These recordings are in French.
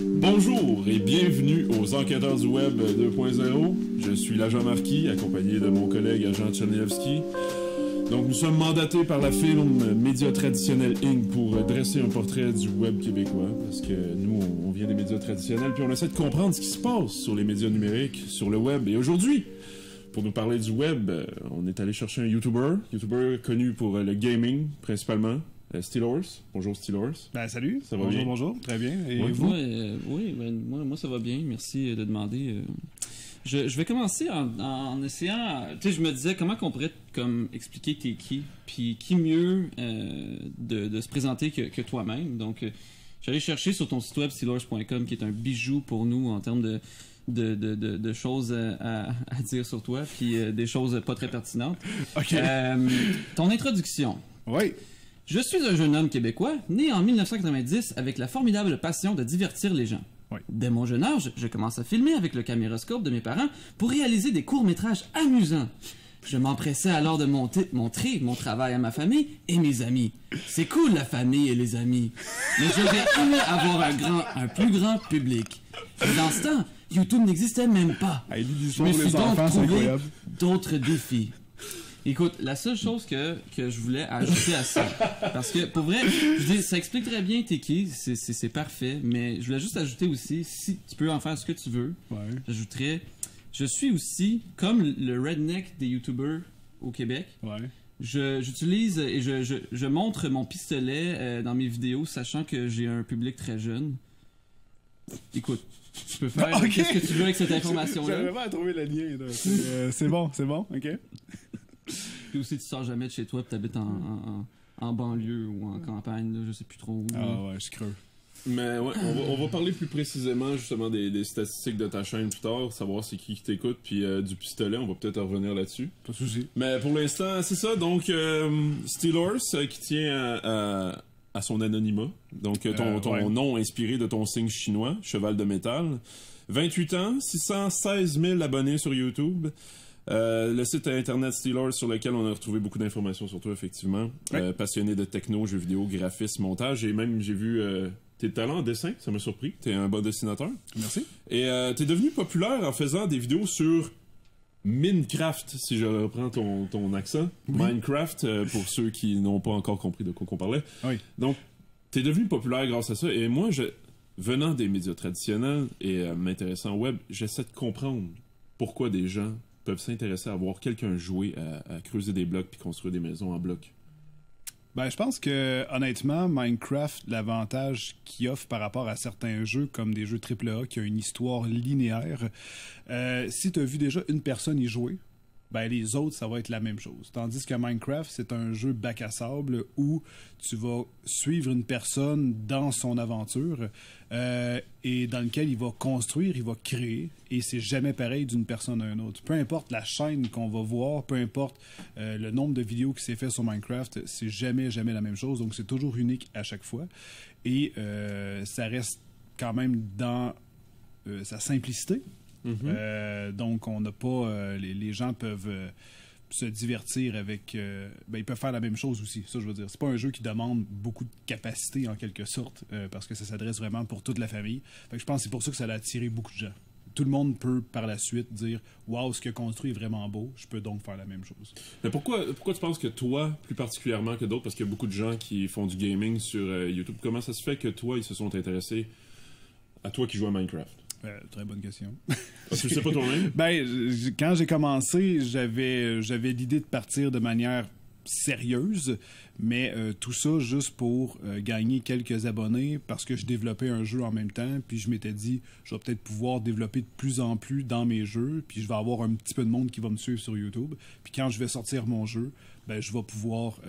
Bonjour et bienvenue aux Enquêteurs du Web 2.0. Je suis l'agent Marquis, accompagné de mon collègue agent Tchernievski. Donc nous sommes mandatés par la firme Médias Traditionnels Inc. pour dresser un portrait du web québécois, parce que nous, on vient des médias traditionnels, puis on essaie de comprendre ce qui se passe sur les médias numériques, sur le web. Et aujourd'hui, pour nous parler du web, on est allé chercher un YouTuber connu pour le gaming, principalement. Steelhorse. Bonjour Steelhorse. Ben salut. Ça va bien? Bonjour. Très bien. Et Ouais. vous? Oui, moi ça va bien. Merci de demander. Je vais commencer en essayant. Tu sais, je me disais comment qu'on pourrait comme expliquer t'es qui, puis qui mieux de se présenter que toi-même. Donc, j'allais chercher sur ton site web steelhorse.com qui est un bijou pour nous en termes de choses à dire sur toi, puis des choses pas très pertinentes. OK. Ton introduction. Oui. Je suis un jeune homme québécois, né en 1990 avec la formidable passion de divertir les gens. Oui. Dès mon jeune âge, je commence à filmer avec le caméroscope de mes parents pour réaliser des courts-métrages amusants. Je m'empressais alors de montrer mon travail à ma famille et mes amis. C'est cool la famille et les amis. Mais j'aurais aimé avoir un plus grand public. Dans ce temps, YouTube n'existait même pas. Hey, lis Je l'histoire me pour suis les donc enfants, c'est trouvé incroyable. d'autres défis. Écoute, la seule chose que je voulais ajouter à ça, parce que pour vrai, je dis, ça explique très bien t'es qui, c'est parfait, mais je voulais juste ajouter aussi, si tu peux en faire ce que tu veux, Ouais. j'ajouterais, je suis aussi, comme le redneck des YouTubers au Québec, Ouais. j'utilise et je montre mon pistolet dans mes vidéos, sachant que j'ai un public très jeune. Écoute, tu peux faire Ok. qu'est-ce que tu veux avec cette information-là. J'arrive pas à trouver le lien. Là. C'est bon, OK. Puis aussi, tu sors jamais de chez toi, puis t'habites en banlieue ou en campagne, là, je sais plus trop où. là. Ah ouais, je creux. Mais ouais, on va parler plus précisément justement des statistiques de ta chaîne plus tard, savoir c'est qui t'écoute, puis du pistolet, on va peut-être revenir là-dessus. Pas de souci. Mais pour l'instant, c'est ça. Donc, Steelhorse qui tient à son anonymat. Donc, ton ouais. nom inspiré de ton signe chinois, cheval de métal. 28 ans, 616 000 abonnés sur YouTube. Le site internet Steelhorse sur lequel on a retrouvé beaucoup d'informations sur toi, effectivement. Ouais. Passionné de techno, jeux vidéo, graphisme, montage. Et même, j'ai vu tes talents en dessin, ça m'a surpris. T'es un bon dessinateur. Merci. Et t'es devenu populaire en faisant des vidéos sur Minecraft, si je reprends ton accent. Oui. Minecraft, pour ceux qui n'ont pas encore compris de quoi qu'on parlait. Oui. Donc, t'es devenu populaire grâce à ça. Et moi, venant des médias traditionnels et m'intéressant au web, j'essaie de comprendre pourquoi des gens peuvent s'intéresser à voir quelqu'un jouer, à creuser des blocs puis construire des maisons en blocs. Ben, je pense que, honnêtement, Minecraft, l'avantage qu'il offre par rapport à certains jeux, comme des jeux AAA qui ont une histoire linéaire, si tu as vu déjà une personne y jouer, ben les autres, ça va être la même chose. Tandis que Minecraft, c'est un jeu bac à sable où tu vas suivre une personne dans son aventure et dans lequel il va construire, il va créer, et c'est jamais pareil d'une personne à une autre. Peu importe la chaîne qu'on va voir, peu importe le nombre de vidéos qui s'est fait sur Minecraft, c'est jamais la même chose, donc c'est toujours unique à chaque fois. Et ça reste quand même dans sa simplicité. Donc, on n'a pas. Les gens peuvent se divertir avec. Ils peuvent faire la même chose aussi. Ça, je veux dire. C'est pas un jeu qui demande beaucoup de capacité en quelque sorte, parce que ça s'adresse vraiment pour toute la famille. Fait que je pense que c'est pour ça que ça a attiré beaucoup de gens. Tout le monde peut par la suite dire waouh, ce qu'il a construit est vraiment beau, je peux donc faire la même chose. Mais pourquoi tu penses que toi, plus particulièrement que d'autres, parce qu'il y a beaucoup de gens qui font du gaming sur YouTube, comment ça se fait que toi, ils se sont intéressés à toi qui joues à Minecraft? Très bonne question. Tu le sais pas toi-même? Quand j'ai commencé, j'avais l'idée de partir de manière sérieuse, mais tout ça juste pour gagner quelques abonnés parce que je développais un jeu en même temps, puis je m'étais dit, je vais peut-être pouvoir développer de plus en plus dans mes jeux, puis je vais avoir un petit peu de monde qui va me suivre sur YouTube, puis quand je vais sortir mon jeu, ben, je vais pouvoir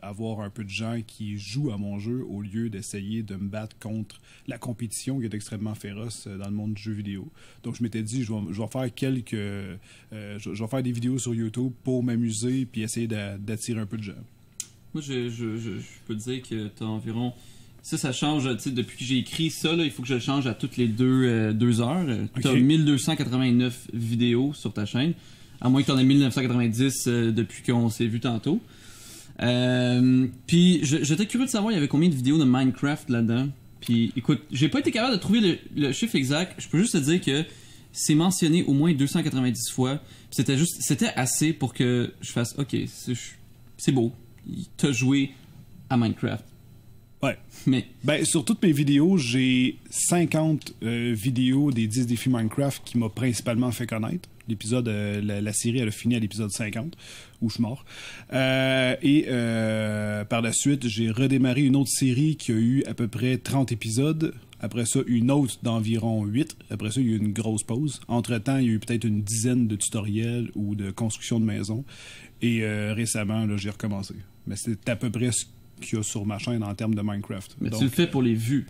avoir un peu de gens qui jouent à mon jeu au lieu d'essayer de me battre contre la compétition qui est extrêmement féroce dans le monde du jeu vidéo. Donc, je m'étais dit, je vais faire je vais faire des vidéos sur YouTube pour m'amuser puis essayer d'attirer un peu de gens. Moi, je peux te dire que t'as environ... Ça change, tu sais, depuis que j'ai écrit ça, là, il faut que je le change à toutes les 2 heures. T'as Ok. 1289 vidéos sur ta chaîne. À moins que tu en aies 1990 depuis qu'on s'est vu tantôt. Puis j'étais curieux de savoir il y avait combien de vidéos de Minecraft là-dedans. Puis écoute, j'ai pas été capable de trouver le chiffre exact. Je peux juste te dire que c'est mentionné au moins 290 fois. C'était assez pour que je fasse OK, c'est beau. T'as joué à Minecraft. Ouais. Mais ben, sur toutes mes vidéos, j'ai 50 vidéos des 10 défis Minecraft qui m'a principalement fait connaître. L'épisode, la série, elle a fini à l'épisode 50, où je suis mort. Et par la suite, j'ai redémarré une autre série qui a eu à peu près 30 épisodes. Après ça, une autre d'environ 8. Après ça, il y a eu une grosse pause. Entre-temps, il y a eu peut-être une dizaine de tutoriels ou de construction de maisons. Et récemment, là, j'ai recommencé. Mais c'est à peu près ce qu'il y a sur ma chaîne en termes de Minecraft. Mais donc, tu le fais pour les vues.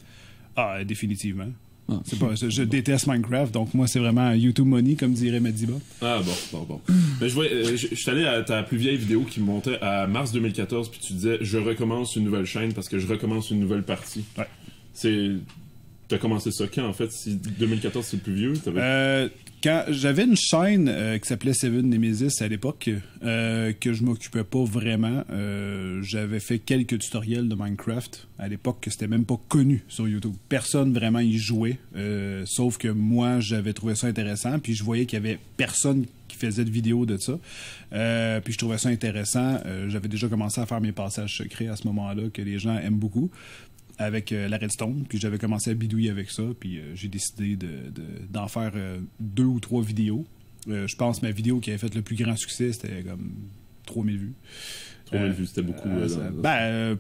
Ah, définitivement. Ah. Je déteste Minecraft, donc moi, c'est vraiment YouTube Money, comme dirait Madiba. Ah bon. Mais je suis allé à ta plus vieille vidéo qui montait à mars 2014, puis tu disais « Je recommence une nouvelle chaîne parce que je recommence une nouvelle partie. » Ouais. T'as commencé ça quand, en fait? Si 2014, c'est le plus vieux? Quand j'avais une chaîne qui s'appelait Seven Nemesis à l'époque, que je m'occupais pas vraiment, j'avais fait quelques tutoriels de Minecraft à l'époque que c'était même pas connu sur YouTube. Personne vraiment y jouait, sauf que moi j'avais trouvé ça intéressant, puis je voyais qu'il y avait personne qui faisait de vidéos de ça. Puis je trouvais ça intéressant. J'avais déjà commencé à faire mes passages secrets à ce moment-là que les gens aiment beaucoup, avec la Redstone, puis j'avais commencé à bidouiller avec ça, puis j'ai décidé d'en faire 2 ou 3 vidéos. Je pense que ma vidéo qui avait fait le plus grand succès, c'était comme 3000 vues. 3000 vues, c'était beaucoup.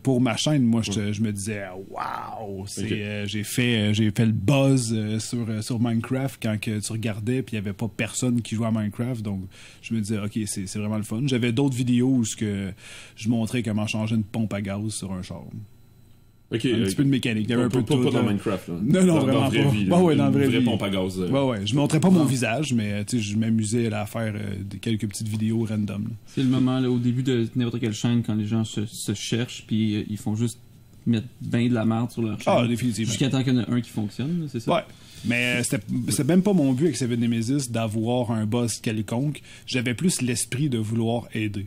Pour ma chaîne, moi, je me disais, waouh! J'ai fait le buzz sur Minecraft quand que tu regardais, puis il n'y avait pas personne qui jouait à Minecraft, donc je me disais, OK, c'est vraiment le fun. J'avais d'autres vidéos où je montrais comment changer une pompe à gaz sur un char. Okay, un petit peu de mécanique. Il y avait un peu de tout. Pas dans Minecraft. Là. Non, vraiment pas. Vie, dans la vraie vie. Pompe à gaz. Ouais. Je montrais pas mon visage, mais je m'amusais à faire quelques petites vidéos random. C'est le moment là, au début de n'importe quelle chaîne quand les gens se cherchent puis ils font juste mettre bien de la merde sur leur chaîne. Ah, définitivement. Jusqu'à temps qu'il y en a un qui fonctionne, c'est ça? Ouais. Mais c'était même pas mon but avec Seven Nemesis d'avoir un boss quelconque. J'avais plus l'esprit de vouloir aider.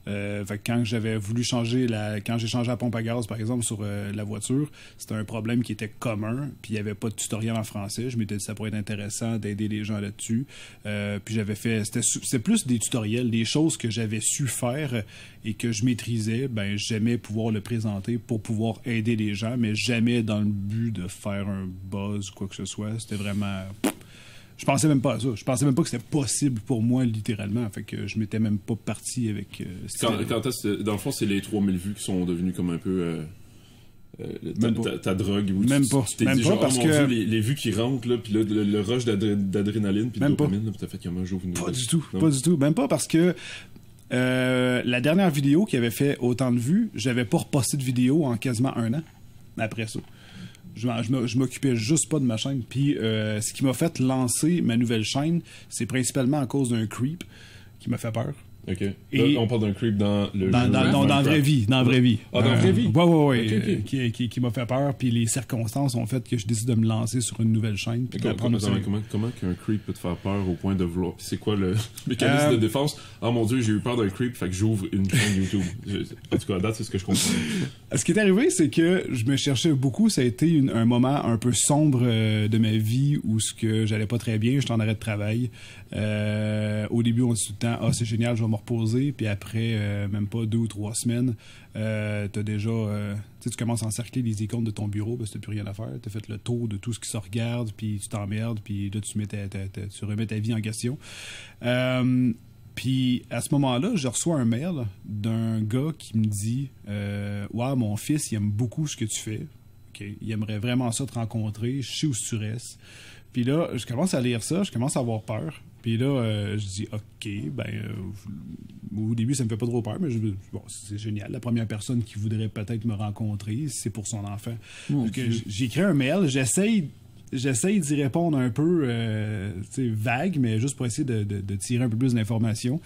Fait que quand j'ai changé la pompe à gaz par exemple sur la voiture, c'était un problème qui était commun, puis il n'y avait pas de tutoriel en français. Je m'étais dit ça pourrait être intéressant d'aider les gens là-dessus. Puis j'avais fait, c'était plus des tutoriels, des choses que j'avais su faire et que je maîtrisais. Ben j'aimais pouvoir le présenter pour pouvoir aider les gens, mais jamais dans le but de faire un buzz ou quoi que ce soit. C'était vraiment je pensais même pas à ça. Je pensais même pas que c'était possible pour moi, littéralement. Fait que je m'étais même pas parti avec... dans le fond, c'est les 3000 vues qui sont devenues comme un peu ta drogue. Où même pas. Tu t'es dit, genre, parce que... Dieu, les vues qui rentrent, là, puis là, le rush d'adrénaline, puis de dopamine, là, puis t'as fait comme un jour... Pas du tout. Même pas parce que la dernière vidéo qui avait fait autant de vues, j'avais pas reposté de vidéo en quasiment 1 an après ça. Je m'occupais juste pas de ma chaîne. Puis ce qui m'a fait lancer ma nouvelle chaîne, c'est principalement à cause d'un creep qui m'a fait peur. OK. Et là, on parle d'un creep dans le jeu. Dans la vraie vie. Dans la vraie vie. Ah, dans la vraie vie? Ouais. Okay. Qui m'a fait peur. Puis les circonstances ont fait que je décide de me lancer sur une nouvelle chaîne. Comment qu'un creep peut te faire peur au point de vouloir... C'est quoi le mécanisme de défense? Ah mon Dieu, j'ai eu peur d'un creep, fait que j'ouvre une chaîne YouTube. En tout cas, à date, c'est ce que je comprends. Ce qui est arrivé, c'est que je me cherchais beaucoup. Ça a été un moment un peu sombre de ma vie où ce que j'allais pas très bien. J'étais en arrêt de travail. Au début, on dit tout le temps, c'est génial, je vais me reposer. Puis après, même pas 2 ou 3 semaines, t'as déjà... tu commences à encercler les icônes de ton bureau parce que t'as plus rien à faire. T'as fait le tour de tout ce qui se regarde, puis tu t'emmerdes, puis là, tu remets ta vie en question. Puis à ce moment-là, je reçois un mail d'un gars qui me dit « Ouais, mon fils, il aime beaucoup ce que tu fais. Okay. Il aimerait vraiment ça te rencontrer. Je sais où tu restes. » Puis là, je commence à lire ça, je commence à avoir peur. Puis là, je dis, OK, au début, ça me fait pas trop peur, mais bon, c'est génial. La première personne qui voudrait peut-être me rencontrer, c'est pour son enfant. J'ai écrit un mail, j'essaye j'essaye d'y répondre un peu vague, mais juste pour essayer de tirer un peu plus d'informations.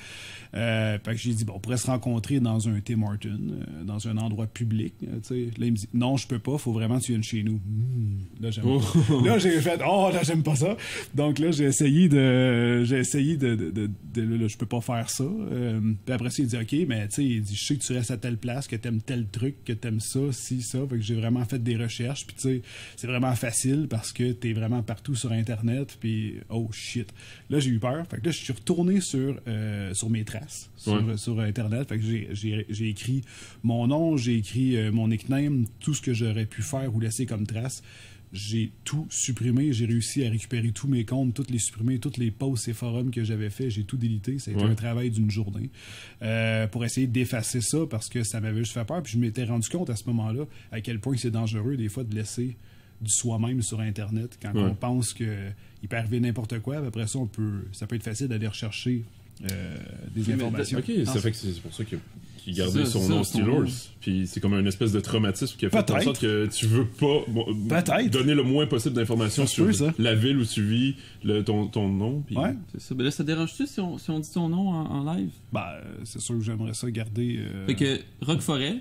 Fait que j'ai dit, bon, on pourrait se rencontrer dans un Tim Hortons, dans un endroit public. Là, il me dit, non, je peux pas, faut vraiment que tu viennes chez nous. Là, j'aime pas. Là, j'ai fait, là, j'aime pas ça. Donc là, j'ai essayé de là, je peux pas faire ça. Puis après ça, il dit, OK, mais tu sais, il dit, je sais que tu restes à telle place, que t'aimes tel truc, que t'aimes ça, si, ça. Fait que j'ai vraiment fait des recherches. Puis tu sais, c'est vraiment facile parce que t'es vraiment partout sur Internet. Puis, oh shit. Là, j'ai eu peur. Fait que là, je suis retourné sur mes traces, sur Internet. Fait que j'ai écrit mon nom, j'ai écrit mon nickname, tout ce que j'aurais pu faire ou laisser comme trace. J'ai tout supprimé, j'ai réussi à récupérer tous mes comptes, toutes les supprimer, toutes les posts et forums que j'avais fait, j'ai tout délité. Ça a été un travail d'une journée pour essayer d'effacer ça parce que ça m'avait juste fait peur. Puis je m'étais rendu compte à ce moment-là à quel point c'est dangereux des fois de laisser du soi-même sur Internet quand on pense qu'il peut arriver n'importe quoi. Après ça, ça peut être facile d'aller rechercher des informations. Ok, ça fait que c'est pour ça qu'il gardait son nom Steelers. Puis c'est comme une espèce de traumatisme qui a fait en sorte que tu veux pas donner le moins possible d'informations sur la ville où tu vis, ton nom. Puis... Ouais, c'est ça. Ben là, ça dérange-tu si on dit ton nom en live? C'est sûr que j'aimerais ça garder. Fait que Rock Forêt,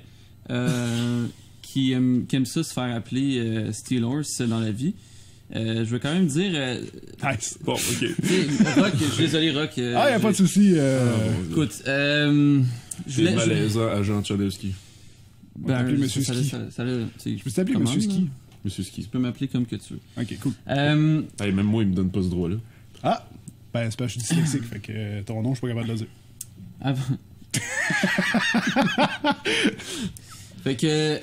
qui aime ça se faire appeler Steelers dans la vie. Je veux quand même dire. Nice. Bon, ok. Rock, je suis désolé, Rock. Y a pas de souci. Écoute, c'est malaisant, agent Tchadevski. On va t'appeler Monsieur Ski. Je peux t'appeler Monsieur Ski. Monsieur Ski. Tu peux m'appeler comme que tu veux. Ok, cool. Même moi, il me donne pas ce droit-là. Ah! C'est parce que je suis dyslexique, fait que ton nom, je suis pas capable de le dire. Fait que.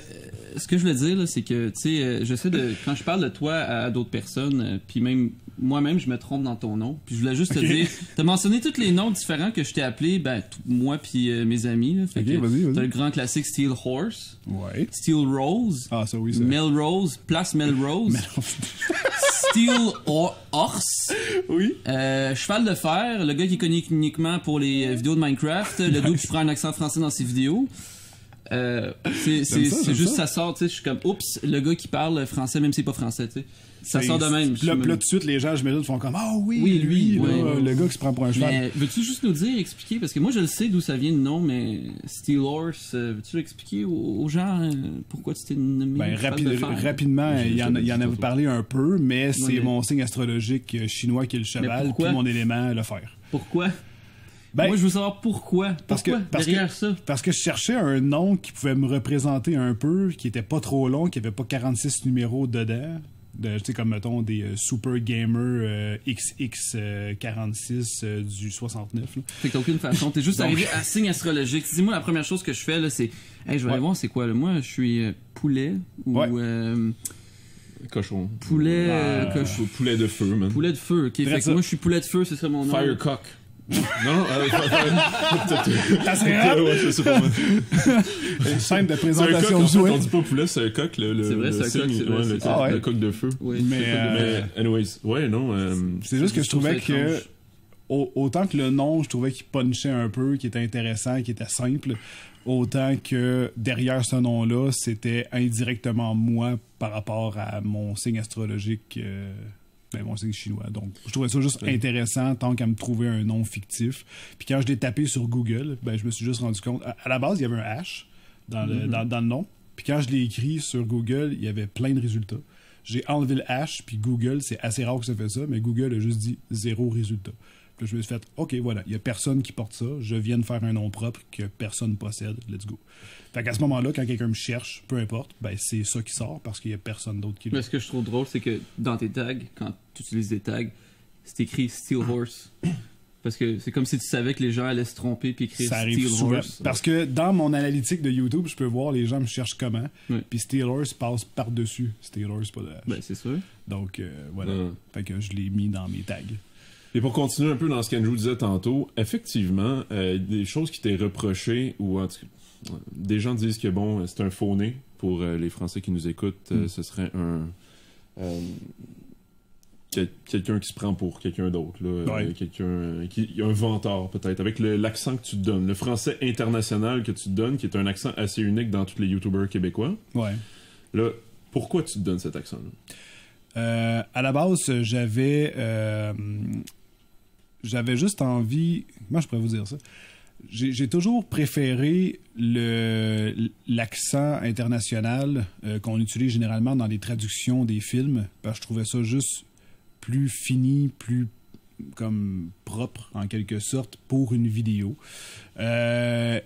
Ce que je voulais dire, là, c'est que, tu sais, j'essaie de. Quand je parle de toi à d'autres personnes, puis même moi-même, je me trompe dans ton nom. Puis je voulais juste te dire. T'as mentionné tous les noms différents que je t'ai appelés, moi puis mes amis. Là, fait que vas-y. T'as le grand classique Steel Horse. Ouais. Steel Rose. Ah, ça oui, ça. Melrose. Place Melrose. Steel Horse. Oui. Cheval de fer. Le gars qui est connu uniquement pour les vidéos de Minecraft. Le dude qui prend un accent français dans ses vidéos. C'est juste ça sort, tu sais, je suis comme oups, le gars qui parle français même si c'est pas français, tu sais. Ça sort de même. Là tout de suite les gens j'imagine font comme lui le gars qui se prend pour un cheval. Mais veux-tu juste nous dire, expliquer, parce que moi je le sais d'où ça vient le nom, mais Steel Horse, veux-tu expliquer aux gens pourquoi tu t'es nommé rapidement, il y en avait parlé un peu, mais c'est mon signe astrologique chinois qui est le cheval, puis mon élément le fer. Pourquoi? Moi, je veux savoir pourquoi. Derrière ça? Parce que je cherchais un nom qui pouvait me représenter un peu, qui était pas trop long, qui avait pas 46 numéros dedans. Tu sais, comme, mettons, des Super Gamer XX46 du 69. Là. Fait que t'as aucune façon. T'es juste arrivé à signe astrologique. Dis-moi, la première chose que je fais, là, c'est... Hey, je vais aller voir, c'est quoi, là? Moi, je suis poulet ou... Cochon. Poulet... Poulet de feu, man. Poulet de feu, ok. Fait que moi, je suis poulet de feu, c'est ça mon nom. Firecock. Non, ça serait ouais, je sais pas. Une scène de présentation de jouet. On dit pas poulet, c'est un coq, c'est vrai, c'est un coq, le coq de feu. Oui, mais anyways, c'est juste que je trouvais que autant que le nom, je trouvais qu'il punchait un peu, qu'il était intéressant, qu'il était simple, autant que derrière ce nom-là, c'était indirectement moi par rapport à mon signe astrologique. Mon signe chinois. Donc, je trouvais ça juste intéressant tant qu'à me trouver un nom fictif. Puis quand je l'ai tapé sur Google, je me suis juste rendu compte... À la base, il y avait un H dans le nom. Puis quand je l'ai écrit sur Google, il y avait plein de résultats. J'ai enlevé le H, puis Google, c'est assez rare que ça fait ça, mais Google a juste dit 0 résultat. Puis je me suis fait, OK, voilà, il y a personne qui porte ça. Je viens de faire un nom propre que personne possède. Let's go. Fait qu'à ce moment-là, quand quelqu'un me cherche, peu importe, c'est ça qui sort parce qu'il y a personne d'autre qui le... Mais ce que je trouve drôle, c'est que dans tes tags, quand tu utilises des tags, c'est écrit Steel Horse. Parce que c'est comme si tu savais que les gens allaient se tromper puis écrire Steel Horse. Parce que dans mon analytique de YouTube, je peux voir les gens me cherchent comment. Puis Steel Horse passe par-dessus. Steel Horse, pas de H. C'est sûr. Donc, voilà. Fait que je l'ai mis dans mes tags. Et pour continuer un peu dans ce qu'Andrew disait tantôt, effectivement, des choses qui t'est reprochées, ou en tout cas, des gens disent que bon, c'est un faux-né pour les Français qui nous écoutent, ce serait quelqu'un qui se prend pour quelqu'un d'autre, là, quelqu'un qui un vantard peut-être, avec l'accent que tu te donnes, le français international que tu te donnes, qui est un accent assez unique dans tous les YouTubers québécois. Ouais. Là, pourquoi tu te donnes cet accent-là? À la base, j'avais juste envie... Comment je pourrais vous dire ça? J'ai toujours préféré l'accent international qu'on utilise généralement dans les traductions des films, parce que je trouvais ça juste plus fini, plus comme propre en quelque sorte pour une vidéo. Quand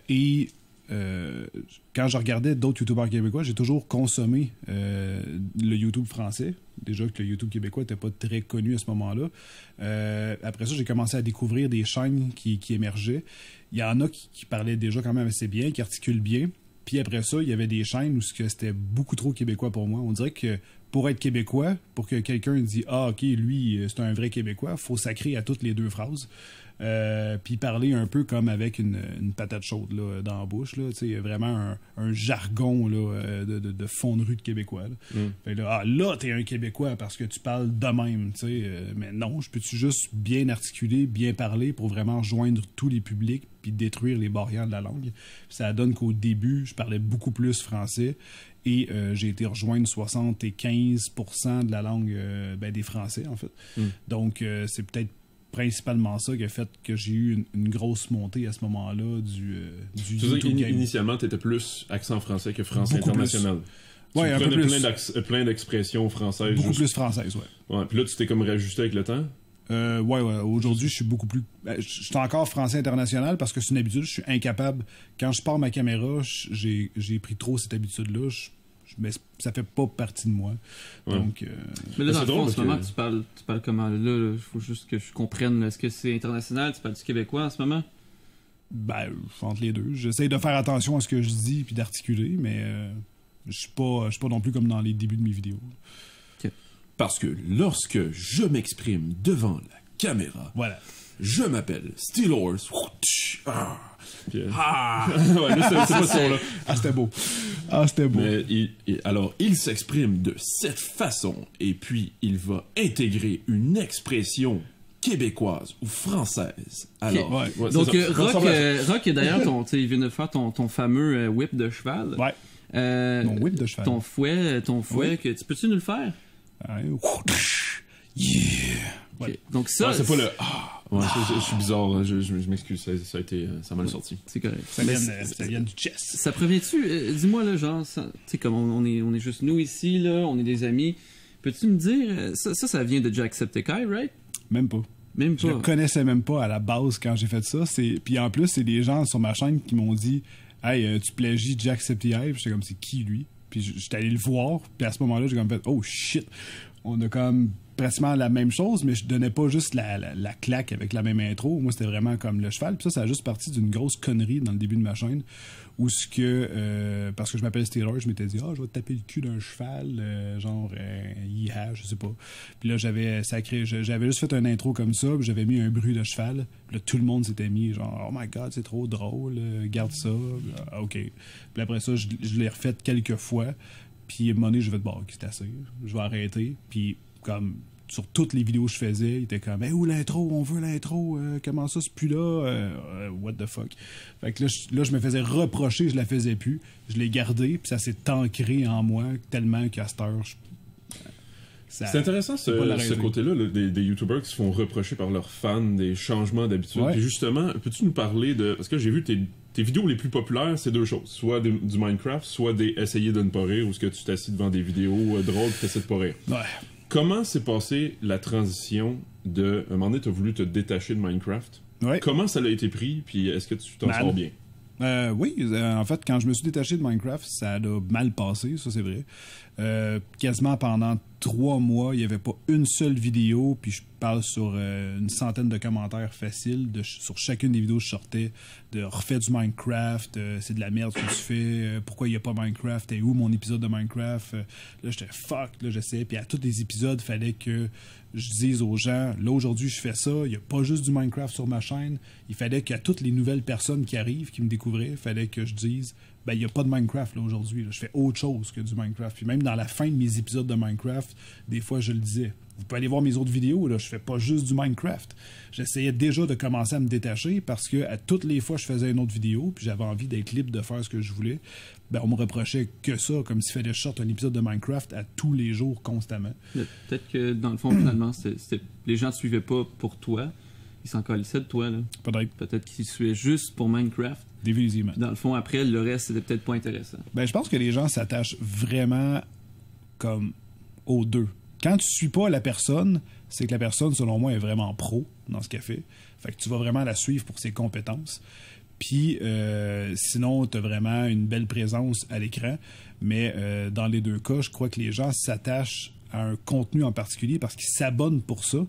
je regardais d'autres youtubeurs québécois, j'ai toujours consommé le YouTube français. Déjà que le YouTube québécois n'était pas très connu à ce moment-là. Après ça, j'ai commencé à découvrir des chaînes qui émergeaient. Il y en a qui parlaient déjà quand même assez bien, qui articulent bien. Puis après ça, il y avait des chaînes où c'était beaucoup trop québécois pour moi. On dirait que pour être québécois, pour que quelqu'un dise « Ah, ok, lui, c'est un vrai québécois », il faut sacrer à toutes les deux phrases. Puis parler un peu comme avec une patate chaude là, dans la bouche. Là, vraiment un jargon là, de fond de rue de québécois. Là. Fait là, t'es un Québécois parce que tu parles de même. Mais non, je peux-tu juste bien articuler, bien parler pour vraiment joindre tous les publics puis détruire les barrières de la langue. Ça donne qu'au début, je parlais beaucoup plus français. Et j'ai été rejoindre 75% de la langue des Français, en fait. Donc, c'est peut-être principalement ça qui a fait que j'ai eu une grosse montée à ce moment-là du YouTube game. Initialement, tu étais plus accent français que français beaucoup international. Oui, un peu plus. Plein d'expressions françaises. Beaucoup plus françaises, oui. Ouais, puis là, tu t'es comme rajusté avec le temps? Ouais. Aujourd'hui, je suis beaucoup plus... je suis encore français international parce que c'est une habitude. Je suis incapable... Quand je pars ma caméra, j'ai pris trop cette habitude-là. Mais ça fait pas partie de moi. Ouais. Donc, mais là, dans le fond, en ce moment, tu parles comment? Là, il faut juste que je comprenne. Est-ce que c'est international? Tu parles du québécois en ce moment? Ben, entre les deux. J'essaie de faire attention à ce que je dis puis d'articuler, mais je suis pas non plus comme dans les débuts de mes vidéos. Okay. Parce que lorsque je m'exprime devant la caméra, voilà. Je m'appelle Steelhorse. Ouais, là, c'est pas ça, là. C'était beau. C'était beau. Mais alors, il s'exprime de cette façon, et puis il va intégrer une expression québécoise ou française. Alors, ouais, donc, Rock, d'ailleurs, il vient de faire ton fameux whip de cheval. Ouais. Mon whip de cheval. Ton fouet, oui. Peux-tu nous le faire? Yeah. Okay. Ouais. Donc ça... c'est pas le... je suis bizarre, je m'excuse, ça m'a mal sorti. C'est correct. Ça vient du chess. Ça provient-tu, dis-moi là, genre, tu sais, comme on est juste nous ici, là, on est des amis. Peux-tu me dire, ça vient de Jacksepticeye, right? Même pas. Même pas. Je le connaissais même pas à la base quand j'ai fait ça. Puis en plus, c'est des gens sur ma chaîne qui m'ont dit « Hey, tu plagies Jacksepticeye. » Puis j'étais comme « C'est qui lui? » Puis j'étais allé le voir. Puis à ce moment-là, j'ai comme fait « Oh shit! » On a comme pratiquement la même chose, mais je donnais pas juste la claque avec la même intro. Moi, c'était vraiment comme le cheval. Puis ça a juste parti d'une grosse connerie dans le début de ma chaîne. Où ce que, parce que je m'appelle Steelhorse, je m'étais dit, je vais te taper le cul d'un cheval, je sais pas. Puis là, j'avais juste fait un intro comme ça, puis j'avais mis un bruit de cheval. Puis là, tout le monde s'était mis, genre, oh my god, c'est trop drôle, garde ça. Puis, ok. Puis après ça, je l'ai refait quelques fois. Puis à un moment donné, je vais te barrer, c'est assez. Je vais arrêter. Puis comme sur toutes les vidéos que je faisais, il était comme où l'intro, on veut l'intro, comment ça, c'est plus là, what the fuck. Fait que là, je me faisais reprocher, je la faisais plus. Je l'ai gardé, puis ça s'est ancré en moi tellement qu'à cette heure, c'est intéressant ce côté-là des YouTubers qui se font reprocher par leurs fans des changements d'habitude. Ouais. Puis justement, peux-tu nous parler de... Parce que j'ai vu tes vidéos les plus populaires, c'est deux choses. Soit du Minecraft, soit des essayer de ne pas rire, où ce que tu t'assis devant des vidéos drôles et tu essaies de pas rire. Ouais. Comment s'est passée la transition de... À un moment donné, tu as voulu te détacher de Minecraft. Ouais. Comment ça a été pris, puis est-ce que tu t'en sors bien? Oui, en fait, quand je me suis détaché de Minecraft, ça a mal passé, ça c'est vrai. Quasiment pendant 3 mois, il n'y avait pas une seule vidéo, puis je parle sur une centaine de commentaires faciles sur chacune des vidéos que je sortais, de refait du Minecraft, c'est de la merde ce que tu fais, pourquoi il n'y a pas Minecraft, et où mon épisode de Minecraft, là j'étais fuck, là j'essayais, puis à tous les épisodes, il fallait que je dise aux gens, là aujourd'hui je fais ça, il n'y a pas juste du Minecraft sur ma chaîne, il fallait qu'à toutes les nouvelles personnes qui arrivent, qui me découvraient, il fallait que je dise, ben, il n'y a pas de Minecraft là, aujourd'hui. Là. Je fais autre chose que du Minecraft. Puis même dans la fin de mes épisodes de Minecraft, des fois, je le disais. Vous pouvez aller voir mes autres vidéos, là, je fais pas juste du Minecraft. J'essayais déjà de commencer à me détacher parce que à toutes les fois je faisais une autre vidéo, puis j'avais envie d'être libre de faire ce que je voulais. Ben, on me reprochait que ça, comme s'il fallait que je sorte un épisode de Minecraft à tous les jours, constamment. Peut-être que dans le fond, finalement, les gens ne te suivaient pas pour toi. Ils s'en calissaient de toi. Là. Peut-être qu'ils te suivaient juste pour Minecraft. Définitivement. Dans le fond, après, le reste, c'était peut-être pas intéressant. Ben, je pense que les gens s'attachent vraiment comme aux deux. Quand tu suis pas la personne, c'est que la personne, selon moi, est vraiment pro dans ce qu'elle fait. Fait que tu vas vraiment la suivre pour ses compétences. Puis, sinon, tu as vraiment une belle présence à l'écran. Mais dans les deux cas, je crois que les gens s'attachent à un contenu en particulier parce qu'ils s'abonnent pour ça.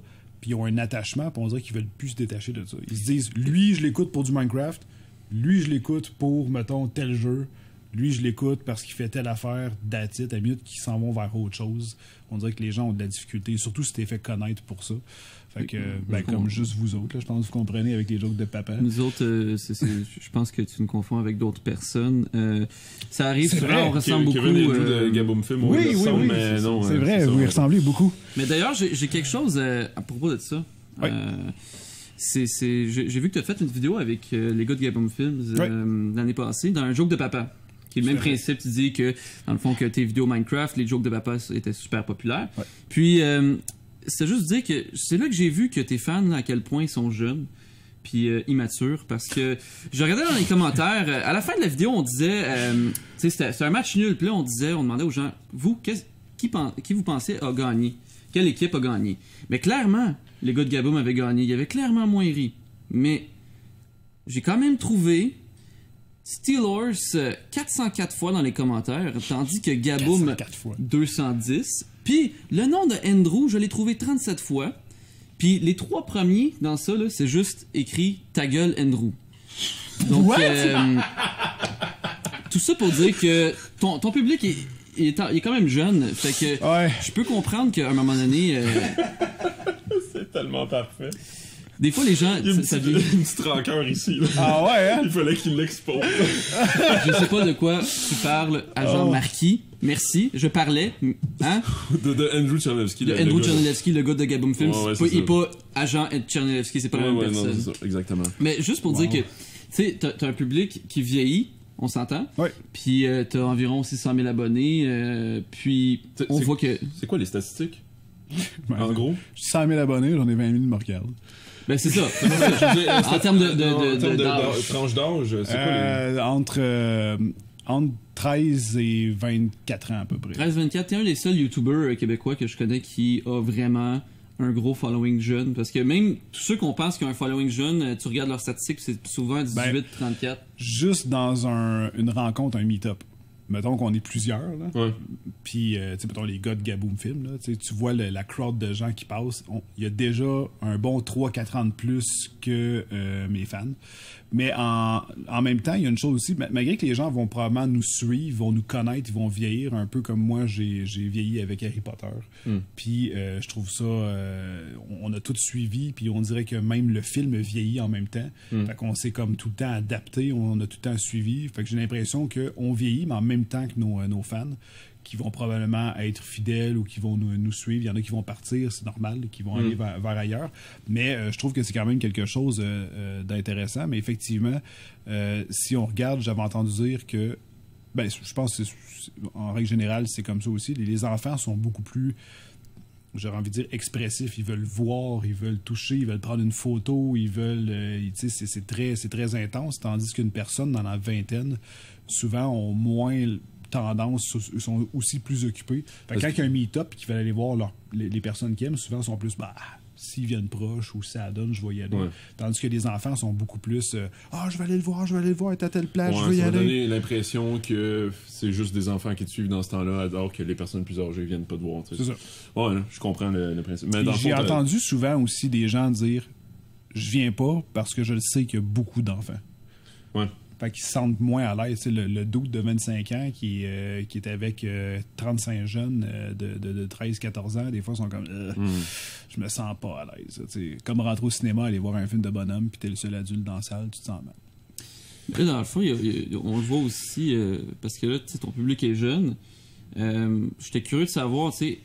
Puis, ils ont un attachement. Puis, on dirait qu'ils veulent plus se détacher de ça. Ils se disent, lui, je l'écoute pour du Minecraft. Lui, je l'écoute pour, mettons, tel jeu. Lui, je l'écoute parce qu'il fait telle affaire, that's it, à minute qu'ils s'en vont vers autre chose. On dirait que les gens ont de la difficulté, surtout si t'es fait connaître pour ça. Fait que, comme juste vous autres, là, je pense que vous comprenez avec les jokes de papa. Nous autres, je pense que tu nous confonds avec d'autres personnes. Ça arrive c'est souvent, vrai. on ressemble beaucoup. Kevin et de Gaboum Film, oui, mais non. C'est vrai, vous y ressemblez beaucoup. Mais d'ailleurs, j'ai quelque chose à propos de ça. Oui. J'ai vu que tu as fait une vidéo avec les gars de Gaboum Films l'année passée, dans un joke de papa. Qui est le même principe, tu dis que, dans le fond, que tes vidéos Minecraft, les jokes de papa étaient super populaires. Ouais. Puis, c'est juste dire que c'est là que j'ai vu que tes fans, à quel point ils sont jeunes puis immatures, parce que je regardais dans les commentaires, à la fin de la vidéo, on disait, c'était un match nul, puis là, on demandait aux gens, vous, qui vous pensez a gagné? Quelle équipe a gagné? Mais clairement, les gars de Gaboum avaient gagné, il y avait clairement moins ri. Mais j'ai quand même trouvé Steelers 404 fois dans les commentaires, tandis que Gaboum 210. Puis le nom de Andrew, je l'ai trouvé 37 fois. Puis les 3 premiers dans ça, là, c'est juste écrit « Ta gueule, Andrew ». Donc, tout ça pour dire que ton public est quand même jeune. Fait que je peux comprendre qu'à un moment donné... C'est tellement parfait. Des fois, les gens... Il y a une petite rancœur ici. Là. Ah ouais, hein? Il fallait qu'il l'expose. Je sais pas de quoi tu parles, agent Marquis. Merci, je parlais. Hein? De Andrew Tchernevski. De Andrew Tchernevski, le gars de Gaboum Films. Il n'est pas agent Tchernevski, c'est pas la même personne. Non, c'est ça, exactement. Mais juste pour dire que, tu sais, t'as un public qui vieillit, on s'entend. Oui. Puis t'as environ 600 000 abonnés. Puis on voit que... C'est quoi les statistiques? En gros? J'ai 100 000 abonnés, j'en ai 20 000 qui me regardent. Ben c'est ça. En termes de tranche d'âge, c'est quoi entre 13 et 24 ans à peu près. 13-24, t'es un des seuls YouTubers québécois que je connais qui a vraiment un gros following jeune. Parce que même tous ceux qu'on pense qu'ils ont un following jeune, tu regardes leurs statistiques, c'est souvent 18-34. Juste dans une rencontre, un meet-up. Mettons qu'on est plusieurs, là. Ouais. Puis, tu sais, mettons les gars de Gaboum Film, là. Tu vois la crowd de gens qui passent. Il y a déjà un bon 3-4 ans de plus que mes fans. Mais en même temps, il y a une chose aussi, malgré que les gens vont probablement nous suivre, vont nous connaître, ils vont vieillir, un peu comme moi, j'ai vieilli avec Harry Potter. Puis, je trouve ça... on a tout suivi, puis on dirait que même le film vieillit en même temps. Fait qu'on s'est comme tout le temps adapté, on a tout le temps suivi. Fait que j'ai l'impression qu'on vieillit, mais en même temps que nos fans, qui vont probablement être fidèles ou qui vont nous suivre. Il y en a qui vont partir, c'est normal, qui vont aller vers ailleurs. Mais je trouve que c'est quand même quelque chose d'intéressant. Mais effectivement, si on regarde, j'avais entendu dire que, je pense que en règle générale, c'est comme ça aussi. Les enfants sont beaucoup plus, j'aurais envie de dire, expressifs. Ils veulent voir, ils veulent toucher, ils veulent prendre une photo, ils veulent... c'est très intense. Tandis qu'une personne dans la vingtaine, souvent, ont moins... tendance, sont aussi plus occupés. Fait que quand il y a un meet-up et qu'ils veulent aller voir les personnes qui aiment, souvent sont plus s'ils viennent proches ou ça donne, je vais y aller. Ouais. Tandis que les enfants sont beaucoup plus je vais aller le voir, être à telle place, je veux y aller. Ça va donner l'impression que c'est juste des enfants qui te suivent dans ce temps-là, alors que les personnes plus âgées viennent pas te voir. C'est ça. Ouais, là, je comprends le principe. Mais j'ai entendu souvent aussi des gens dire je viens pas parce que je le sais qu'il y a beaucoup d'enfants. Ouais. Fait qu'ils se sentent moins à l'aise. Le doute de 25 ans qui est avec 35 jeunes de 13-14 ans, des fois, sont comme je me sens pas à l'aise. Comme rentrer au cinéma, aller voir un film de bonhomme, puis t'es le seul adulte dans la salle, tu te sens mal. Là, dans le fond, on le voit aussi, parce que là, tu sais, ton public est jeune. J'étais curieux de savoir, tu sais,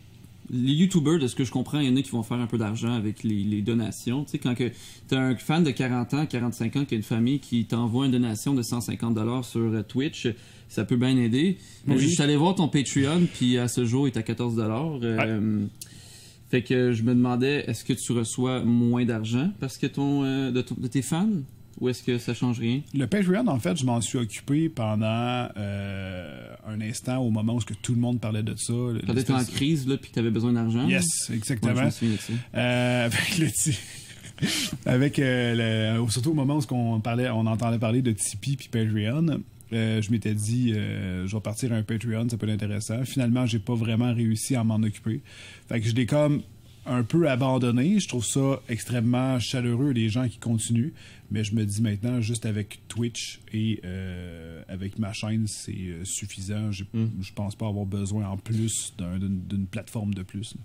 les YouTubers, de ce que je comprends, il y en a qui vont faire un peu d'argent avec les donations. Tu sais, quand tu as un fan de 40 ans, 45 ans qui a une famille qui t'envoie une donation de 150$ sur Twitch, ça peut bien aider. Oui. Je suis allé voir ton Patreon, puis à ce jour, il est à 14$. Fait que je me demandais, est-ce que tu reçois moins d'argent parce que de tes fans? Ou est-ce que ça change rien? Le Patreon, en fait, je m'en suis occupé pendant un instant au moment où tout le monde parlait de ça. Quand t'étais en crise, là, puis t'avais besoin d'argent? Yes, exactement. Ouais, je me souviens de ça. Avec surtout au moment où on entendait parler de Tipeee puis Patreon, je m'étais dit, je vais partir un Patreon, ça peut être intéressant. Finalement, j'ai pas vraiment réussi à m'en occuper. Fait que je l'ai comme un peu abandonné. Je trouve ça extrêmement chaleureux, les gens qui continuent. Mais je me dis maintenant, juste avec Twitch et avec ma chaîne, c'est suffisant. Je pense pas avoir besoin en plus d'une plateforme de plus.